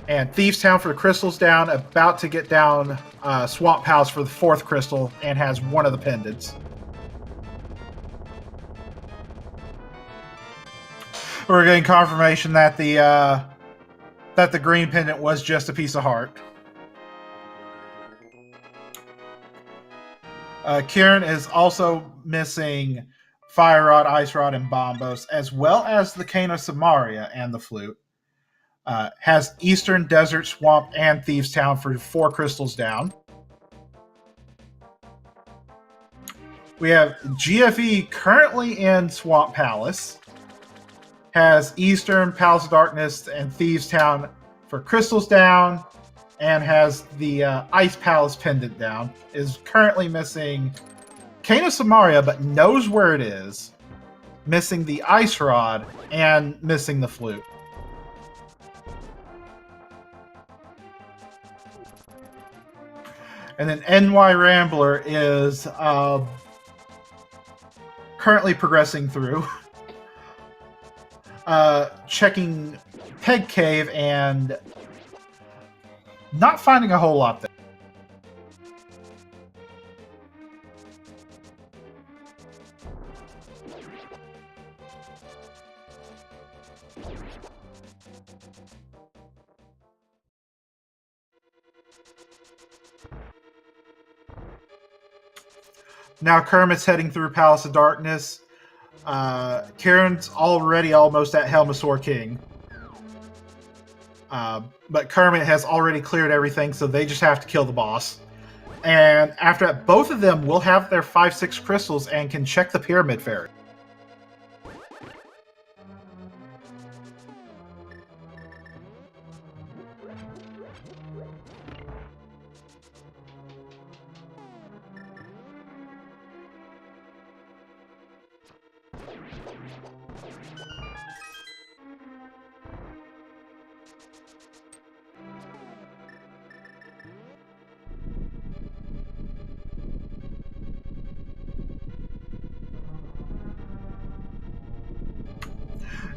and Thieves Town for the crystals down, about to get down Swamp House for the 4th crystal, and has one of the pendants. We're getting confirmation that the green pendant was just a piece of heart. Kieran is also missing Fire Rod, Ice Rod, and Bombos, as well as the Cane of Samaria and the Flute. Has Eastern, Desert, Swamp, and Thieves Town for 4 crystals down. We have GFE currently in Swamp Palace. Has Eastern, Palace of Darkness, and Thieves Town for crystals down. And has the Ice Palace pendant down. Is currently missing Cane of Samaria, but knows where it is. Missing the Ice Rod, and missing the Flute. And then NY Rambler is currently progressing through. Checking Peg Cave and not finding a whole lot there. Now Kermit's heading through Palace of Darkness. Kieran's already almost at Helmasaur King. But Kermit has already cleared everything, so they just have to kill the boss. And after that, both of them will have their 5-6 crystals and can check the Pyramid Fairy.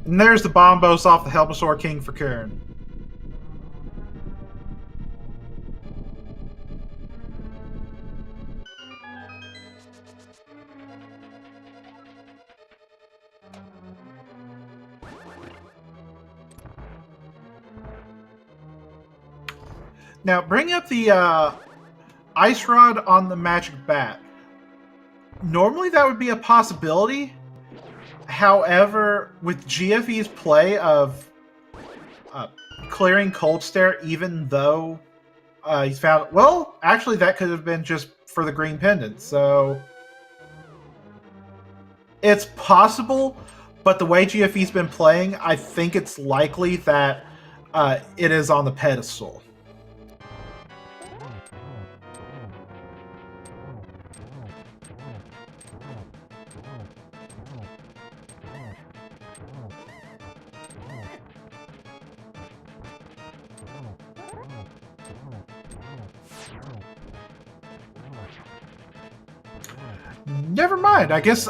And there's the Bombos off the Helmasaur King for Kieran. Now, bring up the Ice Rod on the Magic Bat. Normally that would be a possibility. However, with GFE's play of clearing Cold Stare, even though he's found... Well, actually, that could have been just for the green pendant, so... It's possible, but the way GFE's been playing, I think it's likely that it is on the pedestal. Never mind. I guess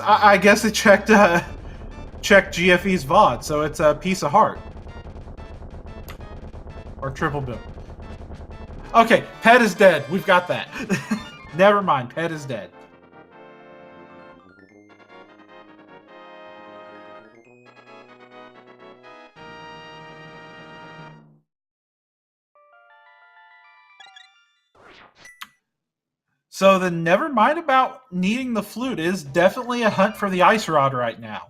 it checked GFE's VOD, so it's a piece of heart. Or triple bill. Okay, Pet is dead. We've got that. Never mind, Pet is dead. So then never mind about needing the flute. It is definitely a hunt for the Ice Rod right now.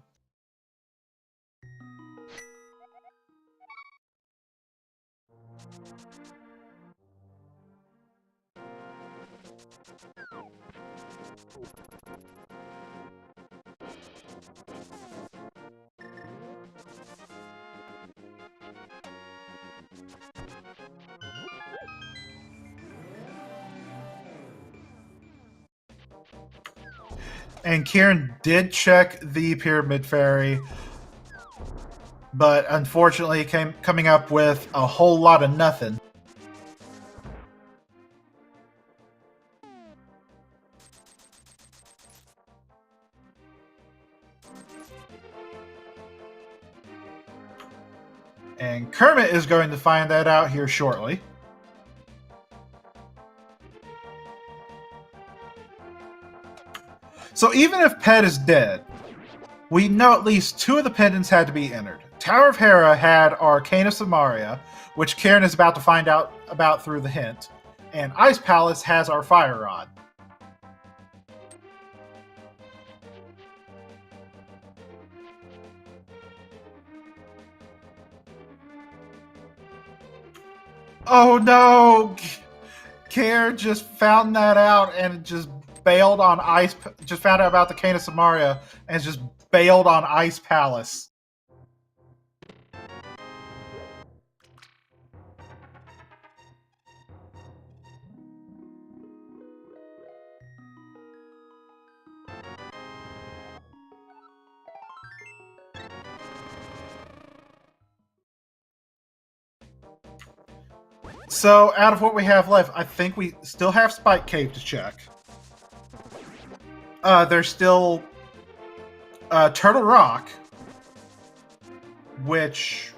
And Kieran did check the Pyramid Fairy. but unfortunately coming up with a whole lot of nothing. And Kermit is going to find that out here shortly. So even if Pet is dead, we know at least 2 of the pendants had to be entered. Tower of Hera had Arcane of Samaria, which Karen is about to find out about through the hint, and Ice Palace has our Fire Rod. Oh no! Karen just found that out and just bailed on just found out about the Cane of Samaria and just bailed on Ice Palace. So, out of what we have left, I think we still have Spike Cave to check. There's still Turtle Rock, which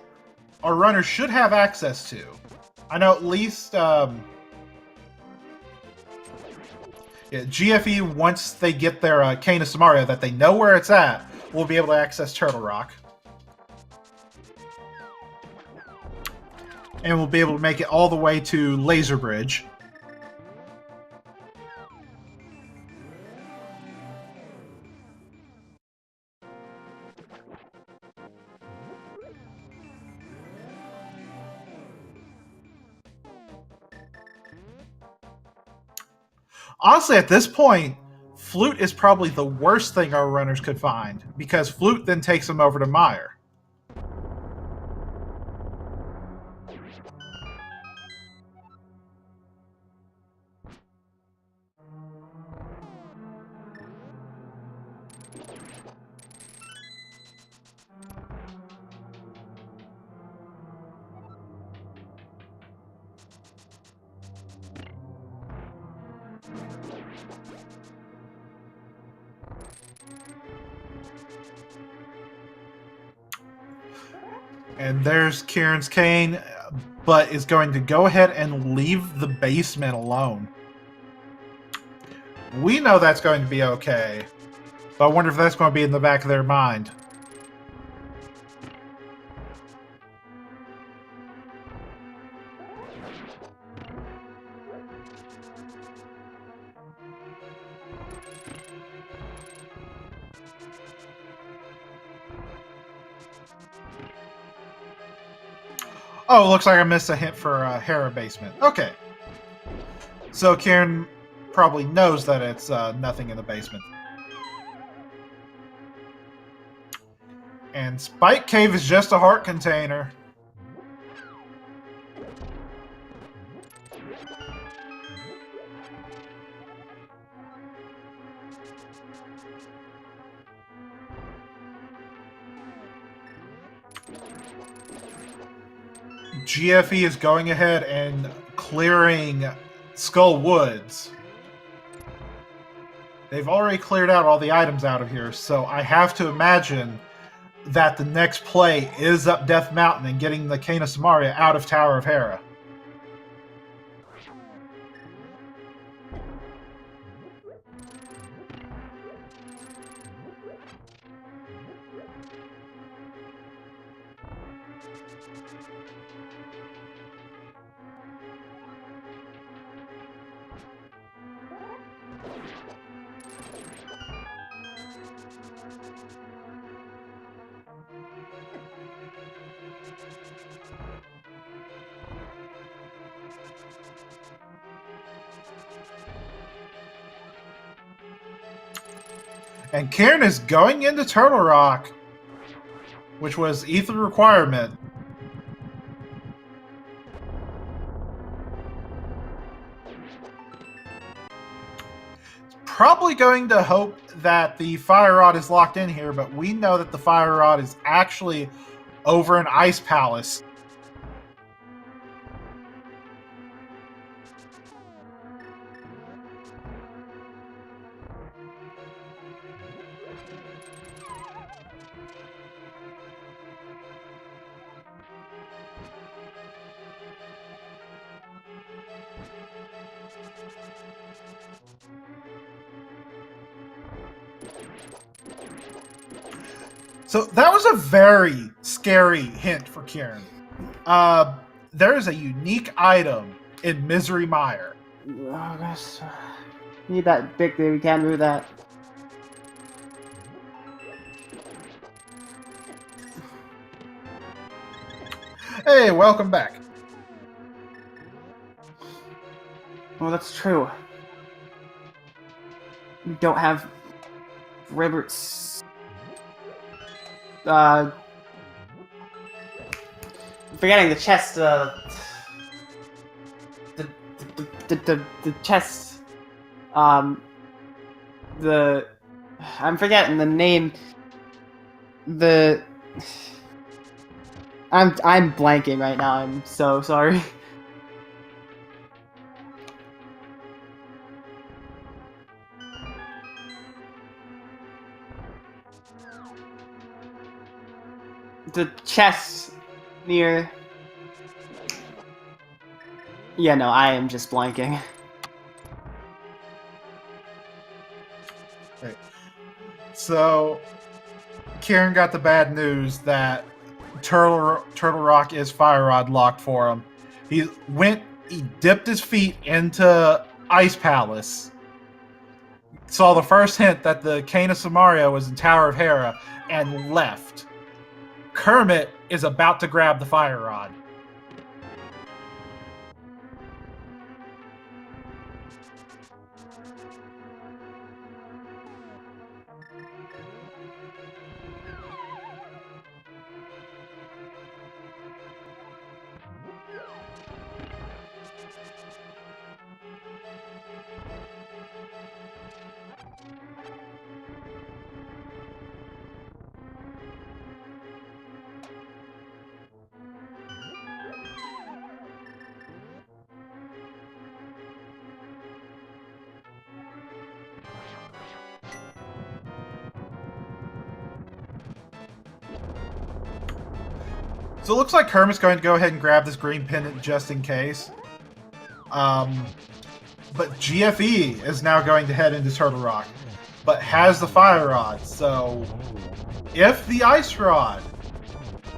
our runners should have access to. I know at least GFE, once they get their Cane of Samaria, that they know where it's at, will be able to access Turtle Rock. And we'll be able to make it all the way to Laser Bridge. Honestly, at this point, Flute is probably the worst thing our runners could find, because Flute then takes them over to Mire. And there's Kieran's cane, but is going to go ahead and leave the basement alone. We know that's going to be okay, but I wonder if that's going to be in the back of their mind. Oh, looks like I missed a hint for Hera basement. Okay. So Kieran probably knows that it's nothing in the basement. And Spike Cave is just a heart container. GFE is going ahead and clearing Skull Woods. They've already cleared out all the items out of here, so I have to imagine that the next play is up Death Mountain and getting the Cane of Samaria out of Tower of Hera. And Karen is going into Turtle Rock, which was Ether requirement. Probably going to hope that the Fire Rod is locked in here, but we know that the Fire Rod is actually over an ice palace. So that was a very scary hint for Kieran. There is a unique item in Misery Mire. Oh gosh. Need that big thing, we can't do that. Hey, welcome back. Well, that's true. We don't have rivers. I'm forgetting the chest. The chest. I'm forgetting the name. I'm blanking right now. I'm so sorry. The chest near. Yeah, no, I am just blanking. Okay. So, Kieran got the bad news that Turtle Rock is Fire Rod locked for him. He dipped his feet into Ice Palace, saw the first hint that the Cane of Samaria was in Tower of Hera, and left. Kermit is about to grab the Fire Rod. So it looks like Kermit's going to go ahead and grab this green pendant just in case. But GFE is now going to head into Turtle Rock, but has the Fire Rod. So if the Ice Rod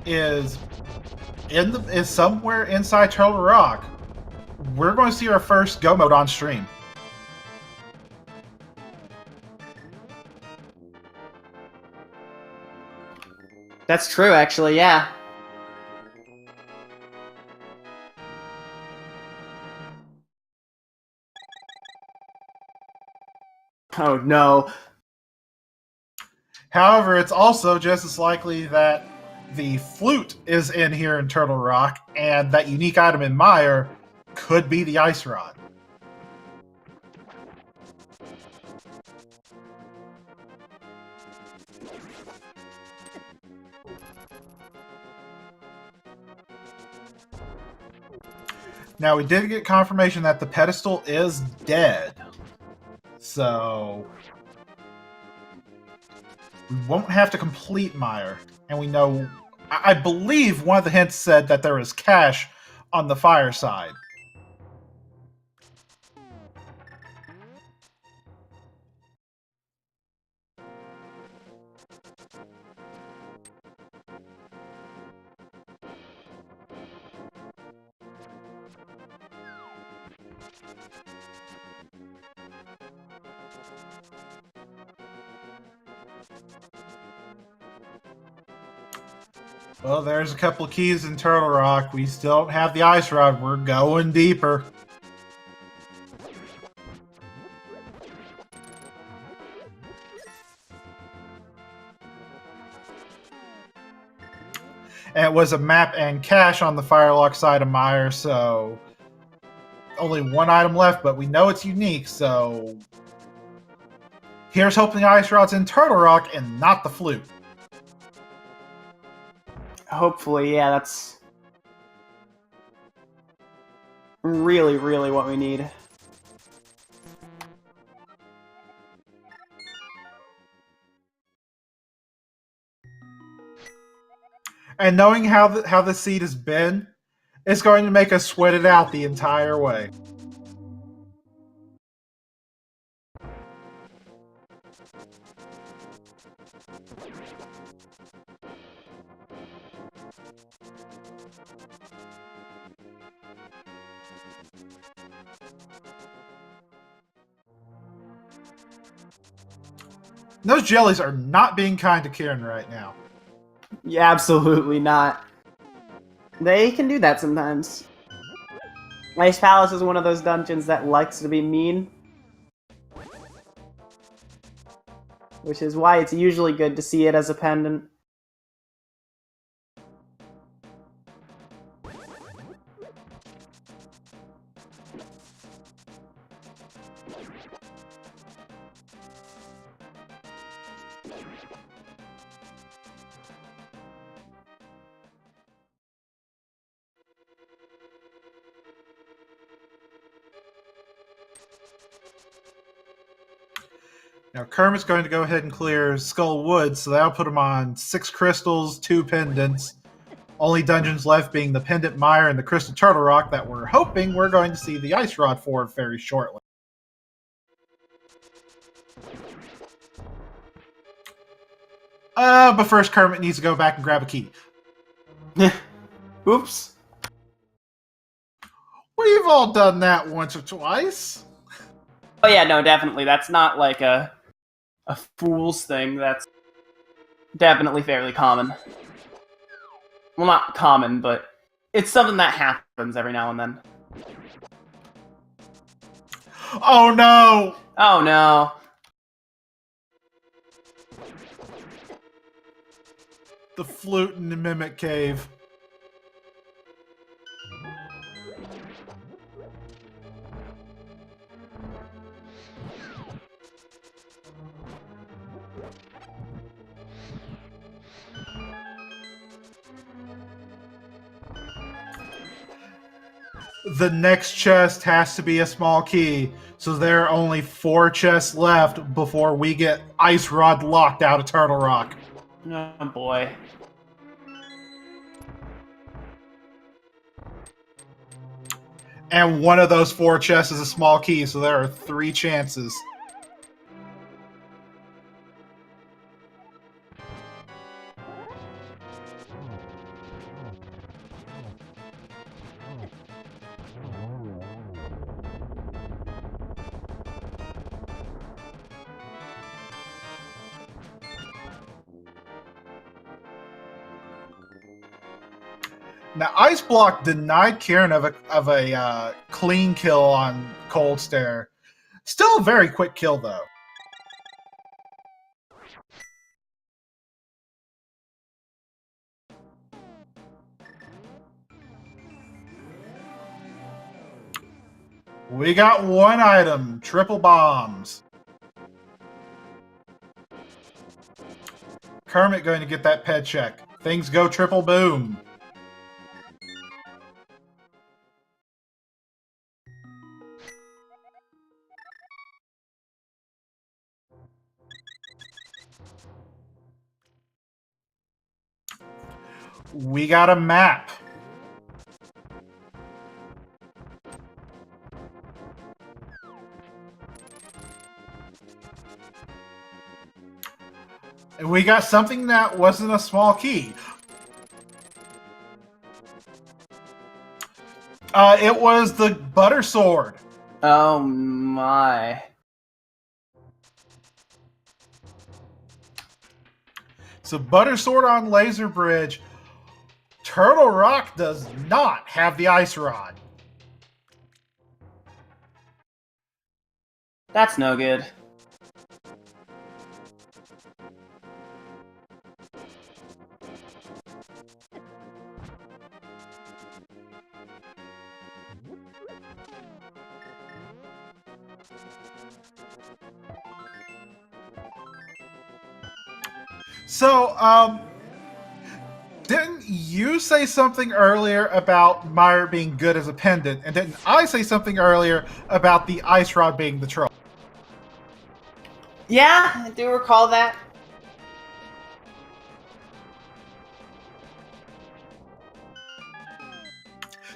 is somewhere inside Turtle Rock, we're going to see our first Go Mode on stream. That's true, actually, yeah. Oh no. However, it's also just as likely that the flute is in here in Turtle Rock, and that unique item in Mire could be the Ice Rod. Now, we did get confirmation that the pedestal is dead. So we won't have to complete Mire. And we know, I believe one of the hints said that there is cash on the fire side. Well, there's a couple of keys in Turtle Rock. We still don't have the Ice Rod. We're going deeper. And it was a map and cache on the Firelock side of Mire, so only one item left, but we know it's unique, so here's hoping the Ice Rod's in Turtle Rock and not the flute. Hopefully, yeah, that's really, really what we need. And knowing how the seed has been, it's going to make us sweat it out the entire way. Those jellies are not being kind to Kieran right now. Yeah, absolutely not. They can do that sometimes. Ice Palace is one of those dungeons that likes to be mean. Which is why it's usually good to see it as a pendant. Now Kermit's going to go ahead and clear Skull Woods, so that'll put him on 6 crystals, 2 pendants. Only dungeons left being the Pendant Mire and the Crystal Turtle Rock that we're hoping we're going to see the Ice Rod for very shortly. But first Kermit needs to go back and grab a key. Oops. We've all done that once or twice. Oh yeah, no, definitely. That's not like a fool's thing. That's definitely fairly common. Well, not common, but it's something that happens every now and then. Oh no! Oh no. The flute in the Mimic Cave. The next chest has to be a small key, so there are only 4 chests left before we get Ice Rod locked out of Turtle Rock. Oh boy. And one of those 4 chests is a small key, so there are 3 chances. Now, Ice Block denied Kieran of a clean kill on Cold Stare. Still a very quick kill, though. We got 1 item, triple bombs. Kermit going to get that pet check. Things go triple boom. We got a map. And we got something that wasn't a small key. It was the Butter Sword. Oh my. So Butter Sword on Laser Bridge. Turtle Rock does not have the Ice Rod. That's no good. So, didn't you say something earlier about Meyer being good as a pendant, and didn't I say something earlier about the ice rod being the troll? Yeah, I do recall that.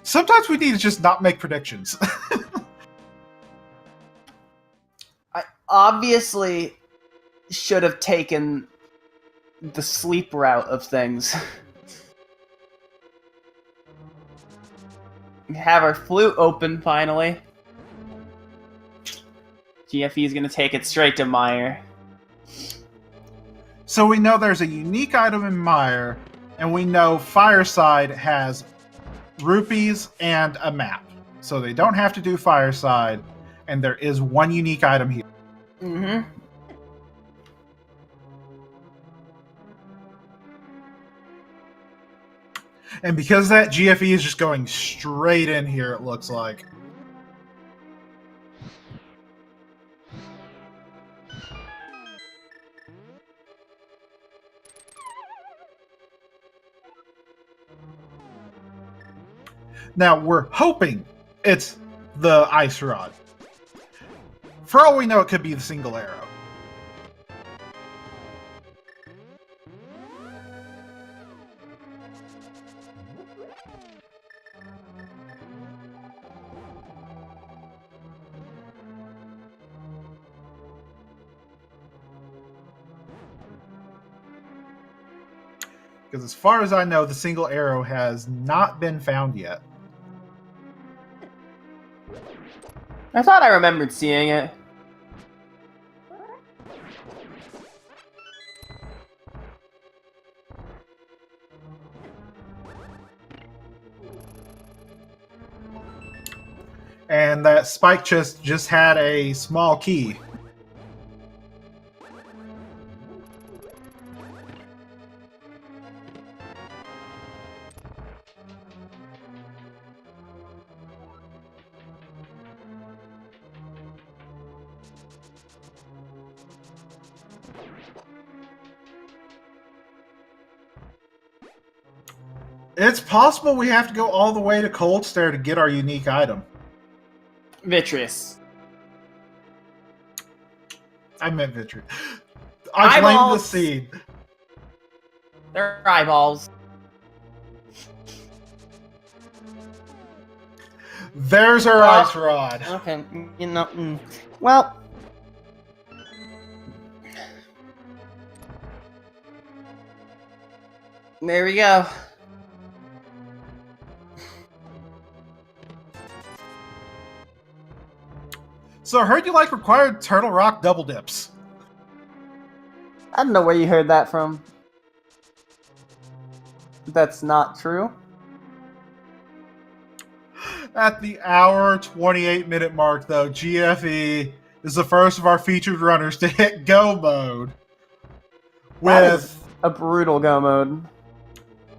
Sometimes we need to just not make predictions. I obviously should have taken the sleep route of things. We have our flute open finally. GFE is going to take it straight to Meyer. So we know there's a unique item in Meyer, and we know Fireside has rupees and a map. So they don't have to do Fireside, and there is one unique item here. Mm-hmm. And because of that, GFE is just going straight in here, it looks like. Now, we're hoping it's the ice rod. For all we know, it could be the single arrow. Because as far as I know, the single arrow has not been found yet. I thought I remembered seeing it. And that spike chest just had a small key. It's possible we have to go all the way to Cold Stare to get our unique item. Vitreous. I meant Vitreous. I blamed the seed. They're eyeballs. There's our ice rod. Okay, you know. Well. There we go. So I heard you like required Turtle Rock double dips. I don't know where you heard that from. That's not true. At the hour 28-minute mark, though, GFE is the first of our featured runners to hit go mode. That is a brutal go mode.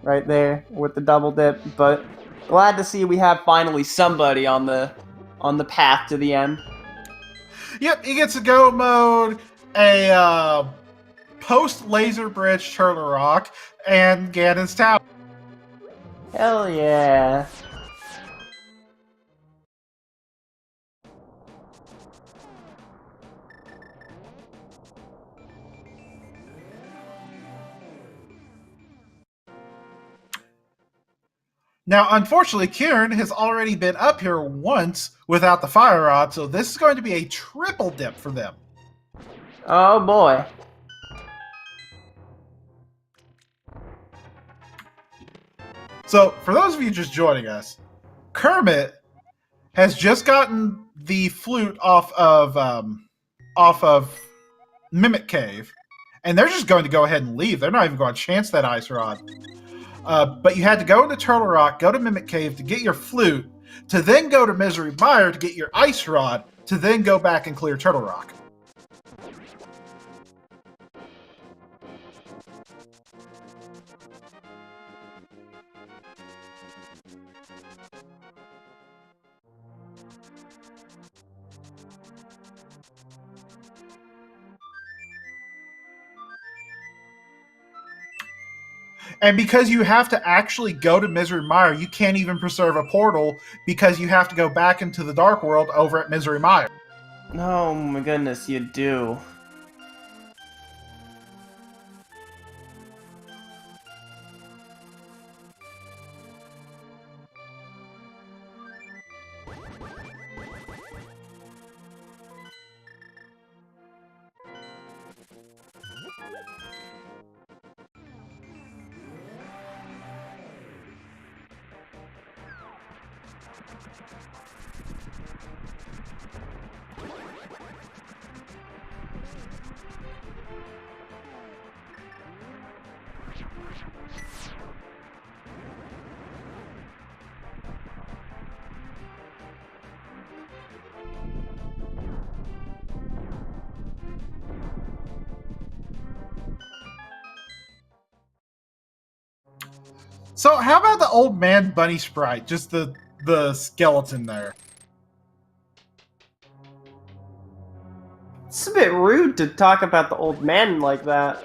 Right there with the double dip, but glad to see we have finally somebody on the path to the end. Yep, he gets a go mode, a post laser bridge Turtle Rock, and Ganon's Tower. Hell yeah. Now, unfortunately, Kieran has already been up here once without the fire rod, so this is going to be a triple dip for them. Oh boy. So, for those of you just joining us, Kermit has just gotten the flute off of Mimic Cave, and they're just going to go ahead and leave. They're not even going to chance that ice rod. But you had to go into Turtle Rock, go to Mimic Cave to get your flute, to then go to Misery Mire to get your ice rod, to then go back and clear Turtle Rock. And because you have to actually go to Misery Mire, you can't even preserve a portal because you have to go back into the Dark World over at Misery Mire. Oh my goodness, you do. So how about the old man bunny sprite? Just the skeleton there. It's a bit rude to talk about the old man like that.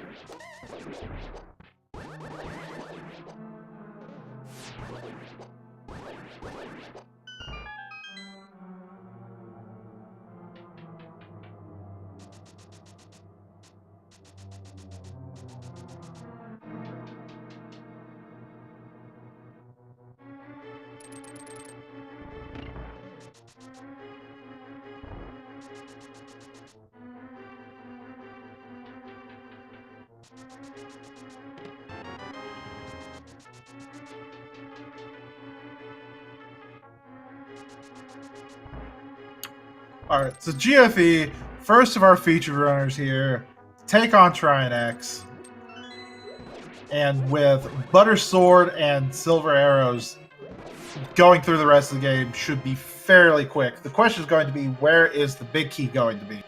Alright, so GFE, first of our featured runners here, take on Tryon X. And with Butter Sword and Silver Arrows, going through the rest of the game should be fairly quick. The question is going to be, where is the big key going to be?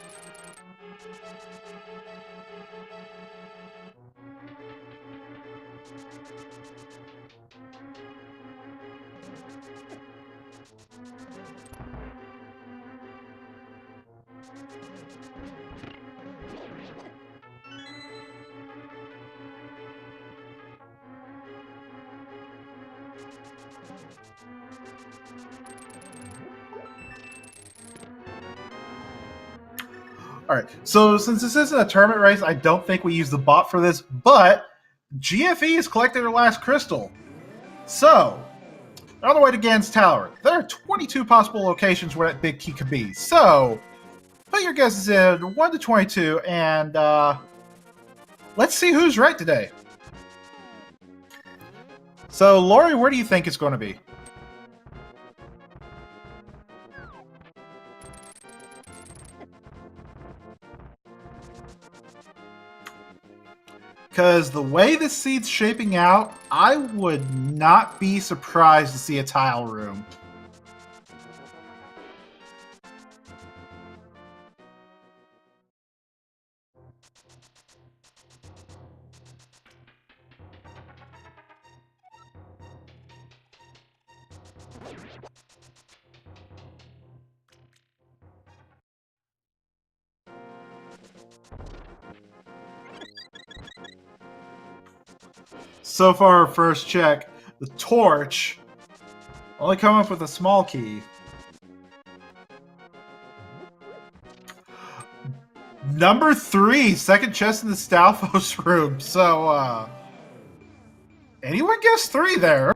Alright, so since this isn't a tournament race, I don't think we use the bot for this, but GFE has collected their last crystal. So, on the way to Gan's Tower, there are 22 possible locations where that big key could be. So, put your guesses in 1 to 22, and let's see who's right today. So, Lori, where do you think it's going to be? Because the way this seed's shaping out, I would not be surprised to see a tile room. So far, our first check, the torch, only come up with a small key. Number 3, second chest in the Stalfos room. So, anyone guess 3 there?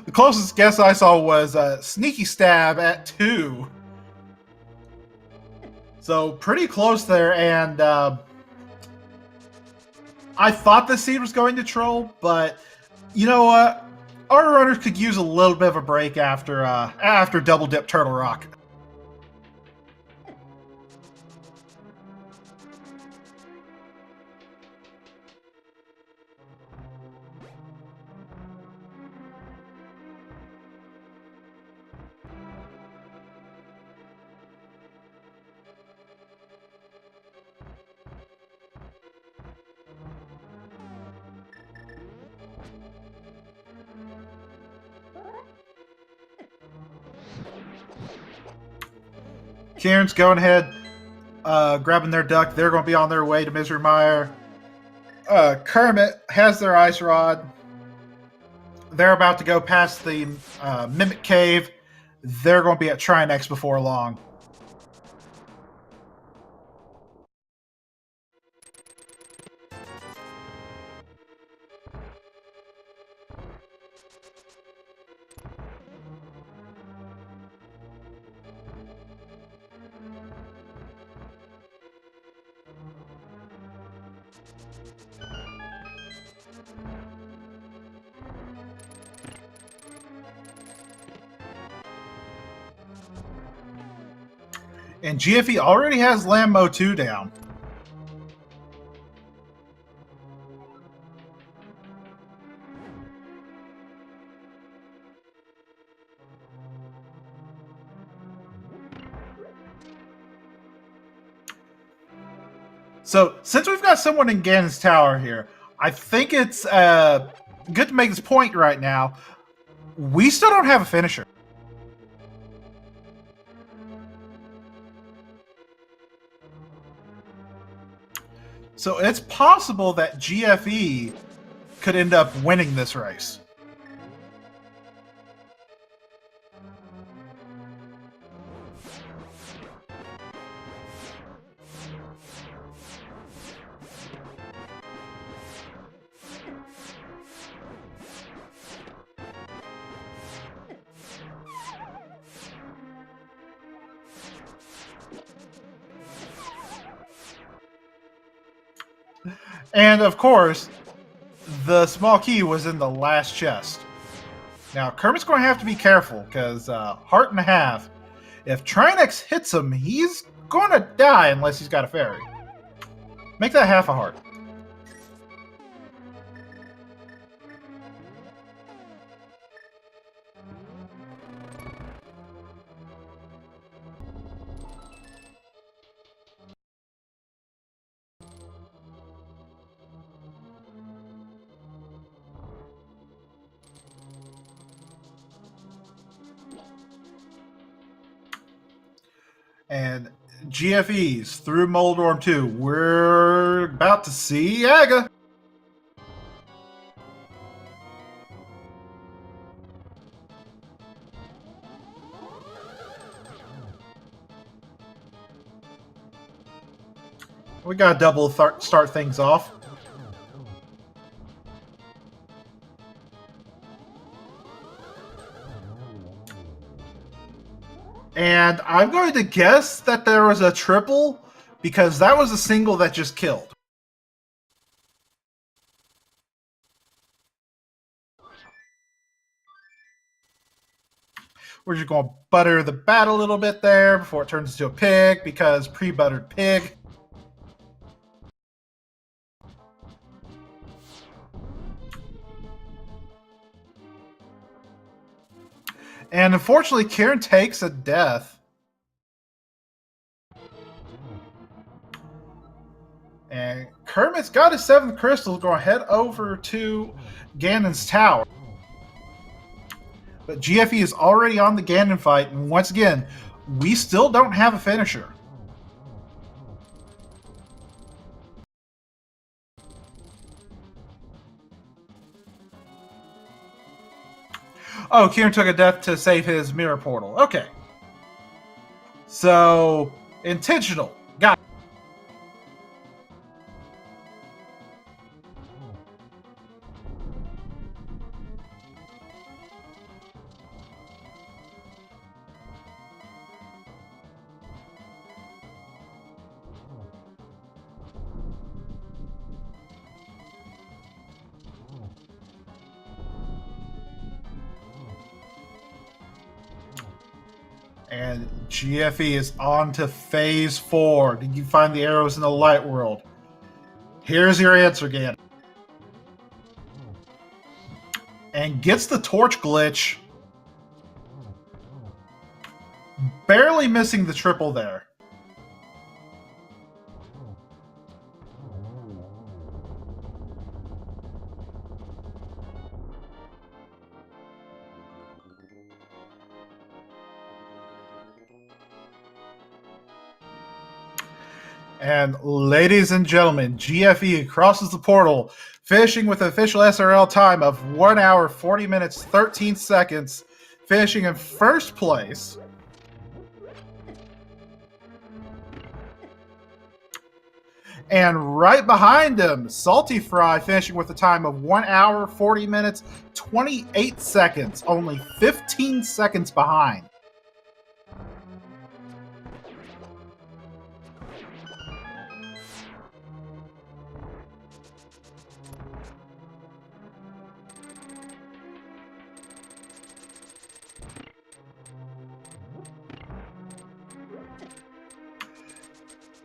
The closest guess I saw was Sneaky Stab at 2. So pretty close there, and I thought the seed was going to troll, but you know what? Our runners could use a little bit of a break after Double Dip Turtle Rock. Kieran's going ahead, grabbing their duck. They're going to be on their way to Misery Mire. Kermit has their ice rod. They're about to go past the Mimic Cave. They're going to be at Trinex before long. And GFE already has Lambo 2 down. So, since we've got someone in Ganon's Tower here, I think it's good to make this point right now. We still don't have a finisher. So it's possible that GFE could end up winning this race. And of course, the small key was in the last chest. Now, Kermit's going to have to be careful because heart and a half. If Trinex hits him, he's going to die unless he's got a fairy. Make that half a heart. And GFEs through Moldorm 2. We're about to see Yaga. We got to double start things off. And I'm going to guess that there was a triple because that was a single that just killed. We're just going to butter the bat a little bit there before it turns into a pig because pre-buttered pig. And unfortunately, Kieran takes a death. And Kermit's got his 7th crystal, going to head over to Ganon's Tower. But GFE is already on the Ganon fight, and once again, we still don't have a finisher. Oh, Kieran took a death to save his mirror portal. Okay. So, intentional. Got it. And GFE is on to phase 4. Did you find the arrows in the light world? Here's your answer, Ganon. And gets the torch glitch. Barely missing the triple there. And ladies and gentlemen, GFE crosses the portal, finishing with an official SRL time of 1 hour, 40 minutes, 13 seconds, finishing in first place. And right behind him, Salty Fry finishing with a time of 1 hour, 40 minutes, 28 seconds, only 15 seconds behind.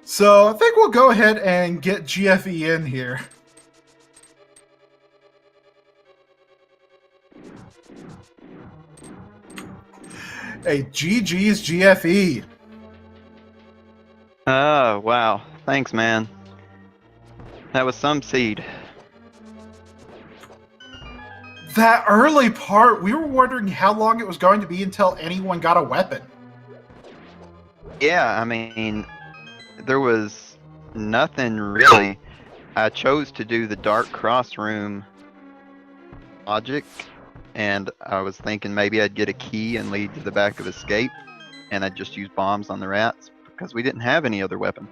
So I think we'll go ahead and get GFE in here. Hey, GG's GFE. Oh, wow. Thanks, man. That was some seed. That early part, we were wondering how long it was going to be until anyone got a weapon. Yeah, I mean, there was nothing really. I chose to do the Dark Cross room logic, and I was thinking maybe I'd get a key and lead to the back of Escape, and I'd just use bombs on the rats, because we didn't have any other weapon.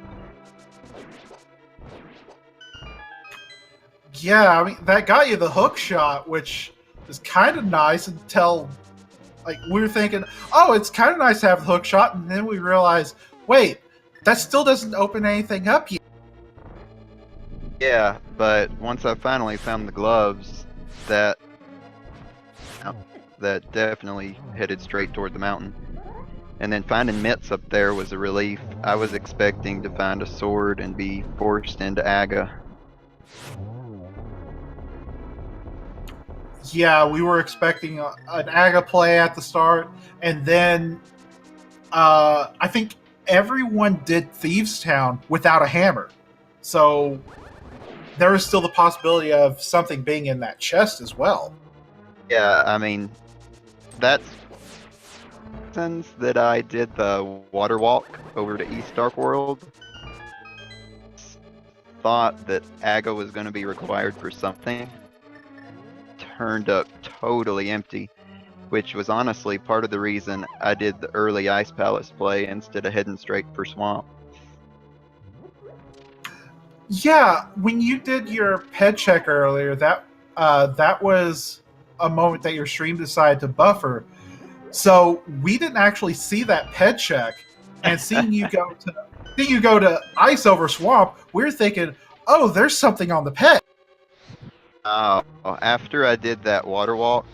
Yeah, I mean, that got you the hook shot, which is kind of nice until, like, we were thinking, oh, it's kind of nice to have the hook shot, and then we realized, wait, that still doesn't open anything up yet. Yeah, but once I finally found the gloves, that definitely headed straight toward the mountain. And then finding mitts up there was a relief. I was expecting to find a sword and be forced into Aga. Yeah, we were expecting an Aga play at the start, and then I think everyone did Thieves Town without a hammer. So there was still the possibility of something being in that chest as well. Yeah, I mean, that's since that I did the water walk over to East Dark World. Thought that Aga was going to be required for something. Turned up totally empty, which was honestly part of the reason I did the early Ice Palace play instead of heading straight for Swamp. Yeah, when you did your ped check earlier, that was a moment that your stream decided to buffer. So we didn't actually see that ped check, and seeing you go to Ice over Swamp, we're thinking, oh, there's something on the ped. After I did that water walk,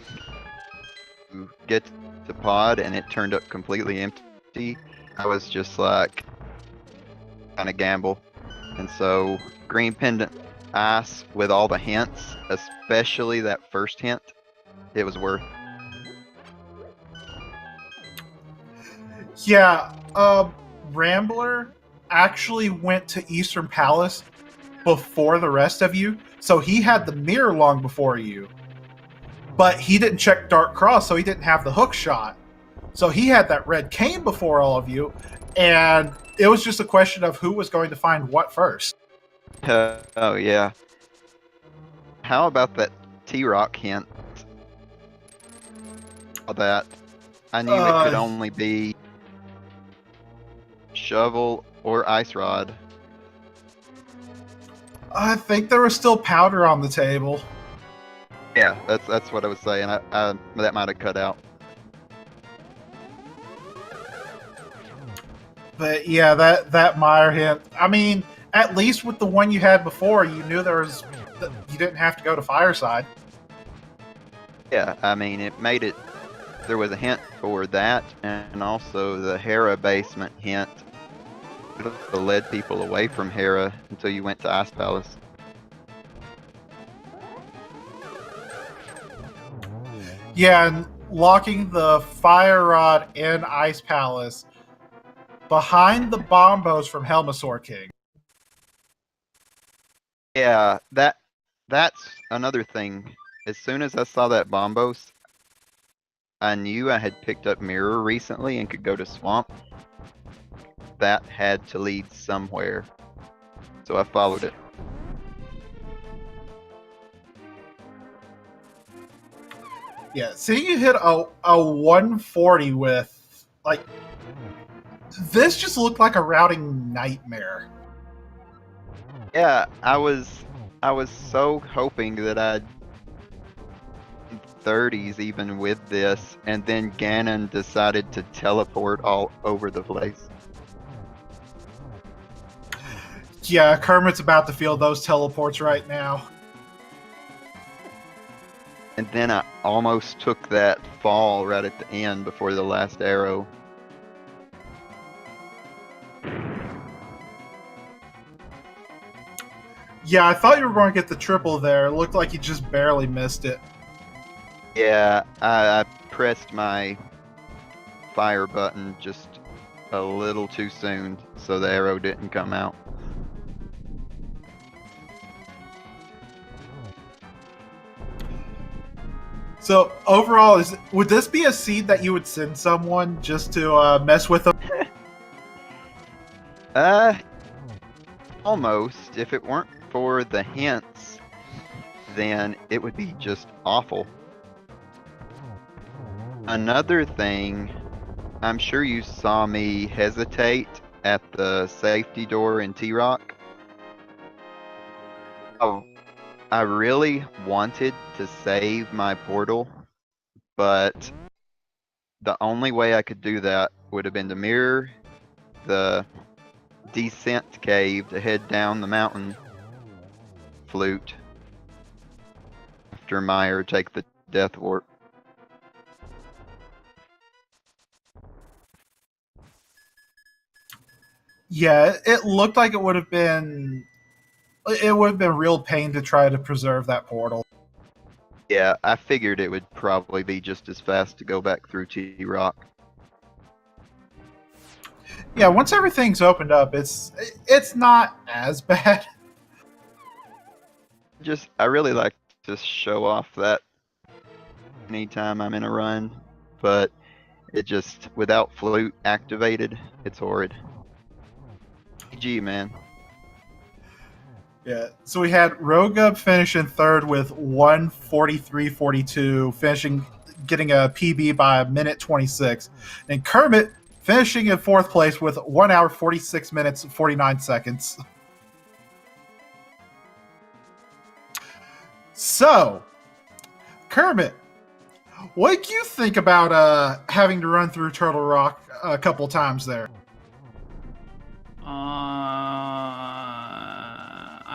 to get to pod and it turned up completely empty, I was just like, kind of gamble. And so, green pendant ice with all the hints, especially that first hint, it was worth. Yeah, Rambler actually went to Eastern Palace before the rest of you, so he had the mirror long before you. But he didn't check Dark Cross, so he didn't have the hook shot. So he had that red cane before all of you, and it was just a question of who was going to find what first. Oh yeah. How about that T-Rock hint? That I knew it could only be shovel or ice rod. I think there was still powder on the table. Yeah, that's what I was saying. I that might have cut out. But yeah, that Meyer hint. I mean, at least with the one you had before, you knew you didn't have to go to Fireside. Yeah, I mean, it made it. There was a hint for that, and also the Hera basement hint that led people away from Hera until you went to Ice Palace. Yeah, and locking the fire rod in Ice Palace behind the bombos from Helmasaur King. Yeah, that's another thing. As soon as I saw that bombos, I knew I had picked up Mirror recently and could go to Swamp. That had to lead somewhere. So I followed it. Yeah, seeing you hit a 140 with, like, this just looked like a routing nightmare. Yeah, I was so hoping that I'd 30s even with this, and then Ganon decided to teleport all over the place. Yeah, Kermit's about to feel those teleports right now. And then I almost took that fall right at the end before the last arrow. Yeah, I thought you were going to get the triple there. It looked like you just barely missed it. Yeah, I pressed my fire button just a little too soon, so the arrow didn't come out. So overall, would this be a seed that you would send someone just to mess with them? Almost. If it weren't for the hints, then it would be just awful. Another thing, I'm sure you saw me hesitate at the safety door in T-Rock. Oh, I really wanted to save my portal, but the only way I could do that would have been to mirror the descent cave to head down the mountain flute after Meyer take the death warp. Yeah, it looked like it would have been. It would have been real pain to try to preserve that portal. Yeah, I figured it would probably be just as fast to go back through T-Rock. Yeah, once everything's opened up, it's not as bad. I really like to show off that anytime I'm in a run, but it just, without flute activated, it's horrid. GG, man. Yeah, so we had Rogub finishing third with 1:43.42, getting a PB by a minute 26, and Kermit finishing in fourth place with 1 hour 46 minutes 49 seconds. So, Kermit, what do you think about having to run through Turtle Rock a couple times there?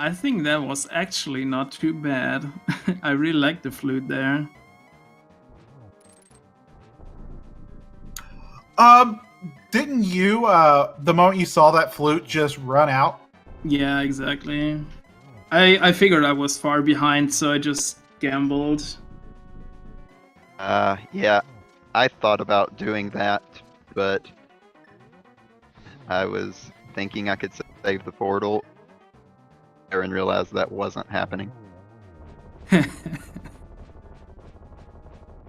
I think that was actually not too bad. I really like the flute there. Didn't you, the moment you saw that flute just run out? Yeah, exactly. I figured I was far behind, so I just gambled. Yeah, I thought about doing that, but I was thinking I could save the portal and realized that wasn't happening.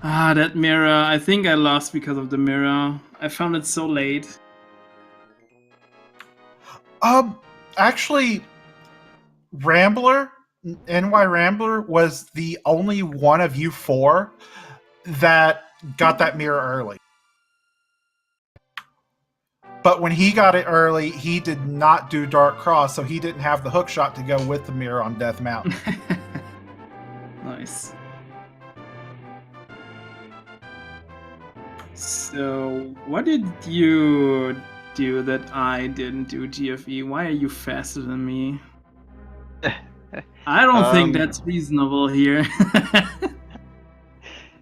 That mirror. I think I lost because of the mirror. I found it so late. Actually, Rambler, NY Rambler was the only one of you four that got that mirror early. But when he got it early, he did not do Dark Cross, so he didn't have the hook shot to go with the mirror on Death Mountain. Nice. So, what did you do that I didn't do, GFE? Why are you faster than me? I don't think that's reasonable here.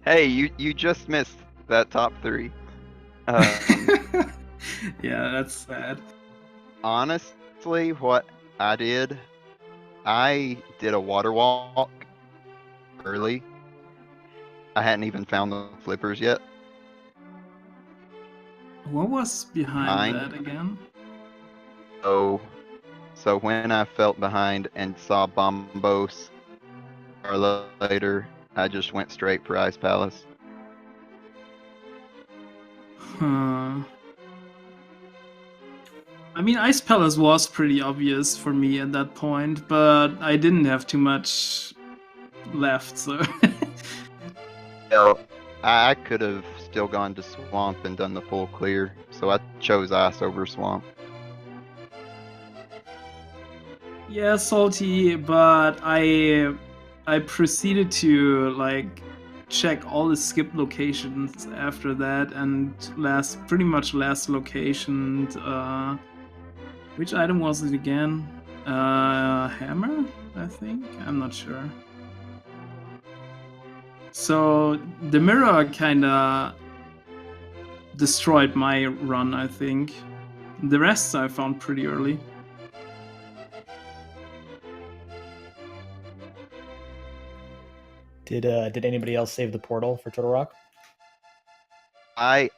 Hey, you just missed that top 3. Yeah, that's sad. Honestly, what I did a water walk early. I hadn't even found the flippers yet. What was behind that again? So when I felt behind and saw Bombos later, I just went straight for Ice Palace. Huh. I mean, Ice Palace was pretty obvious for me at that point, but I didn't have too much left, so. Well, I could have still gone to Swamp and done the full clear, so I chose Ice over Swamp. Yeah, salty, but I proceeded to like check all the skip locations after that, and pretty much last location. Which item was it again? Hammer, I think. I'm not sure. So the mirror kinda destroyed my run, I think. The rest I found pretty early. Did anybody else save the portal for Turtle Rock? I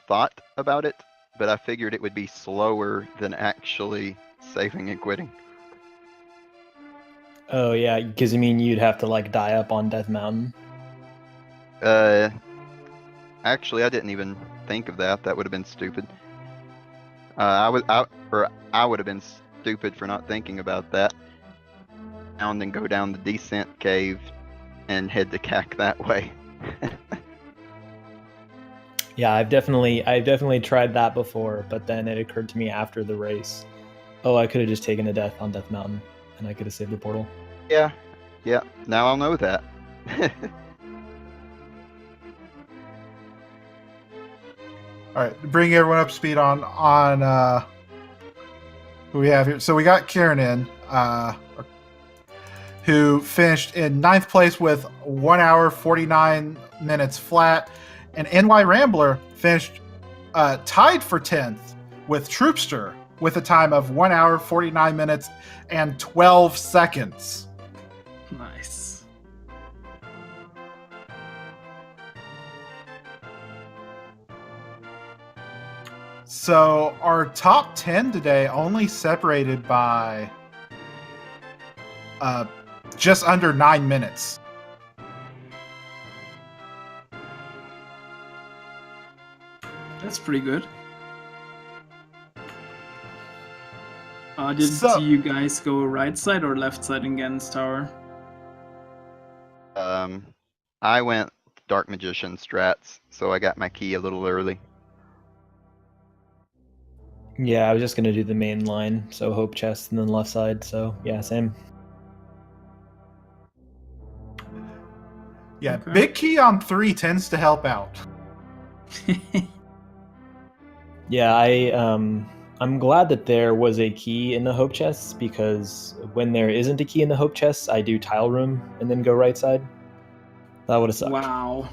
thought about it, but I figured it would be slower than actually saving and quitting. Oh yeah, because I mean you'd have to like die up on Death Mountain. Actually, I didn't even think of that. That would have been stupid. I would have been stupid for not thinking about that. And then go down the descent cave and head to CAC that way. Yeah, I've definitely tried that before, but then it occurred to me after the race, oh, I could have just taken a death on Death Mountain, and I could have saved the portal. Yeah. Now I'll know that. All right, bring everyone up to speed on who we have here. So we got Kieran in, who finished in 9th place with 1 hour 49 minutes flat, and NY Rambler finished tied for 10th with Troopster with a time of 1 hour 49 minutes and 12 seconds. Nice. So our top 10 today only separated by just under 9 minutes. That's pretty good. Did you guys go right side or left side against tower? I went Dark Magician strats, so I got my key a little early. Yeah, I was just gonna do the main line, so Hope Chest and then left side. So yeah, same. Yeah, Okay. big key on 3 tends to help out. Yeah, I'm glad that there was a key in the Hope Chests, because when there isn't a key in the Hope Chests, I do Tile Room and then go right side. That would have sucked. Wow.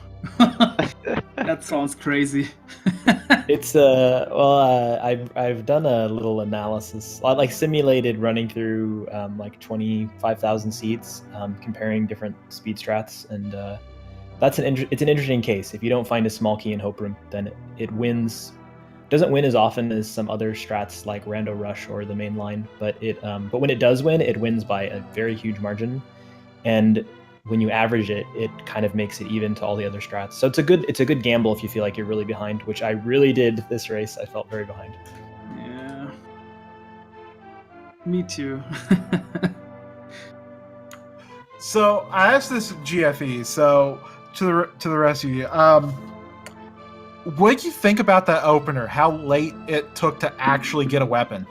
That sounds crazy. It's I've done a little analysis, like simulated running through like 25,000 seats, comparing different speed strats, and it's an interesting case. If you don't find a small key in Hope Room, then it wins. Doesn't win as often as some other strats like Rando Rush or the main line, but but when it does win, it wins by a very huge margin, and when you average it, it kind of makes it even to all the other strats. So it's a good gamble if you feel like you're really behind, which I really did this race. I felt very behind. Yeah. Me too. So I asked this at GFE. So to the rest of you, what did you think about that opener? How late it took to actually get a weapon?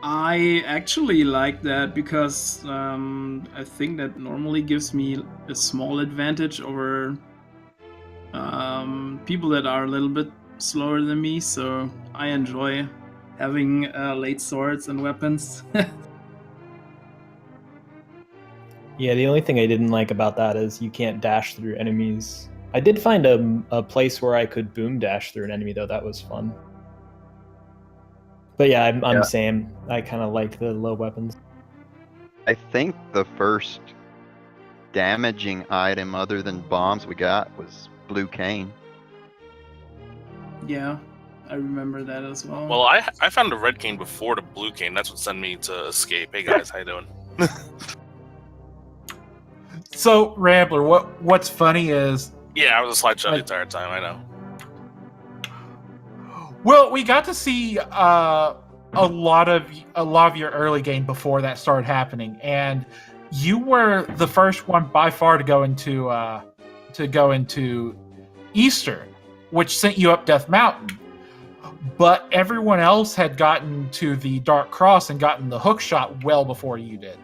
I actually like that because I think that normally gives me a small advantage over people that are a little bit slower than me, so I enjoy having late swords and weapons. Yeah, the only thing I didn't like about that is you can't dash through enemies. I did find a place where I could boom dash through an enemy, though. That was fun. But yeah, I'm the same. I kind of like the low weapons. I think the first damaging item other than bombs we got was Blue Cane. Yeah, I remember that as well. Well, I found a red cane before the blue cane. That's what sent me to escape. Hey guys, how you doing? So Rambler, what's funny is Yeah, I was a slideshot the entire time. I know. Well, we got to see a lot of your early game before that started happening, and you were the first one by far to go into Eastern, which sent you up Death Mountain. But everyone else had gotten to the Dark Cross and gotten the hook shot well before you did.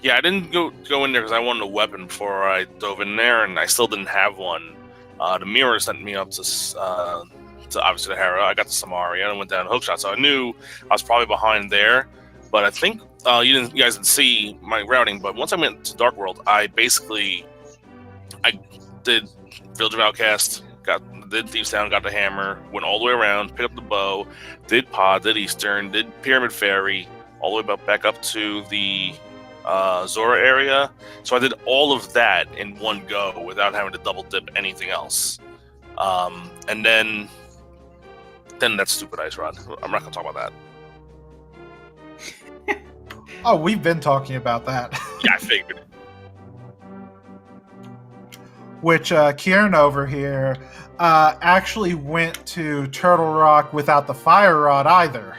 Yeah, I didn't go in there because I wanted a weapon before I dove in there, and I still didn't have one. The mirror sent me up to obviously the Hera. I got to Samaria and went down hookshot, so I knew I was probably behind there. But I think you guys didn't see my routing. But once I went to Dark World, I did Village of Outcast, did Thieves Town, got the hammer, went all the way around, picked up the bow, did Pod, did Eastern, did Pyramid Ferry, all the way back up to the Zora area. So I did all of that in one go without having to double dip anything else. And then that stupid ice rod. I'm not gonna talk about that. Oh, we've been talking about that. Yeah, I figured. Which Kieran over here actually went to Turtle Rock without the fire rod either.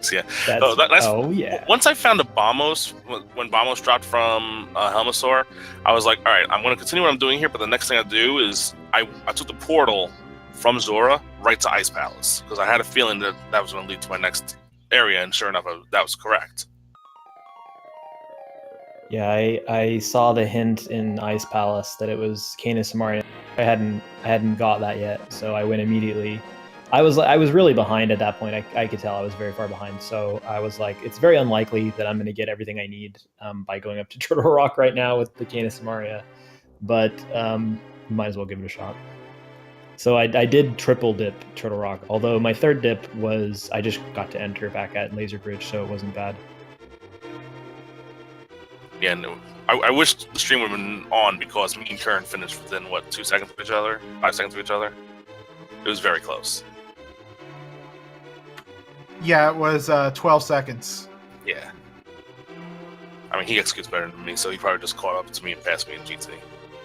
So, yeah. That's, yeah. Once I found a Bombos, when Bombos dropped from Helmasaur, I was like, all right, I'm going to continue what I'm doing here, but the next thing I do is I took the portal from Zora right to Ice Palace, because I had a feeling that was going to lead to my next area, and sure enough, that was correct. Yeah, I saw the hint in Ice Palace that it was Canis Samaria. I hadn't got that yet, so I went immediately. I was really behind at that point. I could tell I was very far behind. So I was like, it's very unlikely that I'm going to get everything I need by going up to Turtle Rock right now with the Canis Samaria, but might as well give it a shot. So I did triple dip Turtle Rock, although my third dip was I just got to enter back at Laser Bridge, so it wasn't bad. Yeah, no, I wish the stream would have been on because me and Kern finished within, 2 seconds of each other? 5 seconds of each other? It was very close. Yeah, it was 12 seconds. Yeah. I mean, he executes better than me, so he probably just caught up to me and passed me in GT.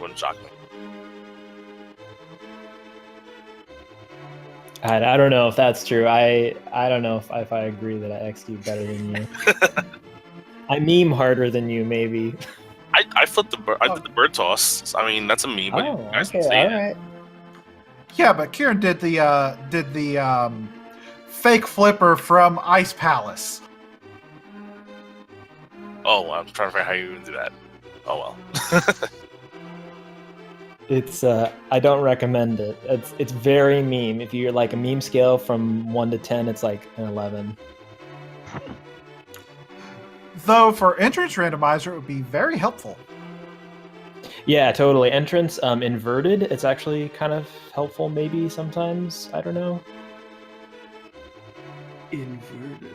Wouldn't shock me. I don't know if that's true. I don't know if I agree that I execute better than you. I meme harder than you, maybe. I flipped I did the bird toss. I mean, that's a meme, but you guys can see it. Right. Yeah, but Kieran did the fake flipper from Ice Palace. Oh, I'm trying to figure out how you even do that. Oh well. It's I don't recommend it. It's very meme. If you're like a meme scale from 1 to 10, it's like an 11. Though for entrance randomizer, it would be very helpful. Yeah, totally. Entrance inverted. It's actually kind of helpful, maybe sometimes. I don't know. Inverted.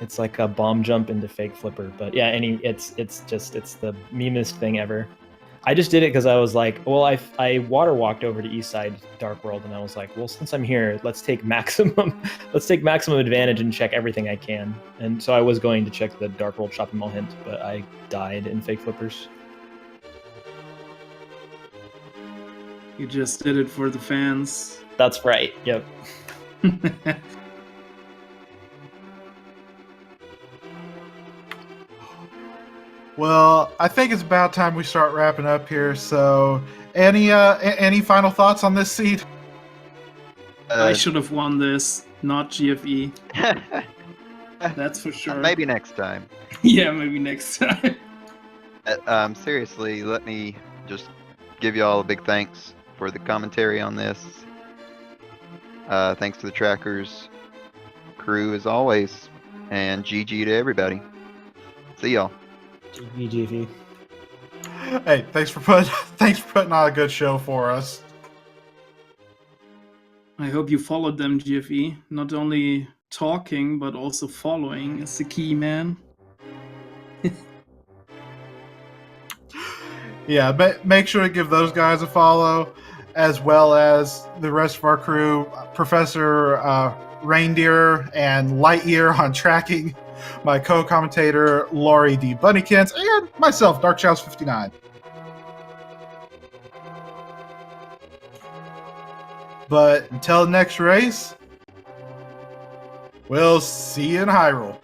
It's like a bomb jump into fake flipper, but yeah, it's the memest thing ever. I just did it because I was like, well, I water walked over to East Side Dark World, and I was like, well, since I'm here, let's take maximum advantage and check everything I can. And so I was going to check the Dark World shopping mall hint, but I died in fake flippers. You just did it for the fans. That's right. Yep. Well, I think it's about time we start wrapping up here. So, any final thoughts on this seed? I should have won this, not GFE. That's for sure. Maybe next time. Yeah, maybe next time. Seriously, let me just give you all a big thanks for the commentary on this. Thanks to the trackers, crew as always, and GG to everybody. See y'all. GG. Hey, thanks for putting on a good show for us. I hope you followed them, GFE. Not only talking, but also following is the key, man. Yeah, make sure to give those guys a follow, as well as the rest of our crew, Professor Reindeer and Lightyear on tracking, my co-commentator Laurie D. Bunnykins, and myself, Dark Shadows 59. But until next race, we'll see you in Hyrule.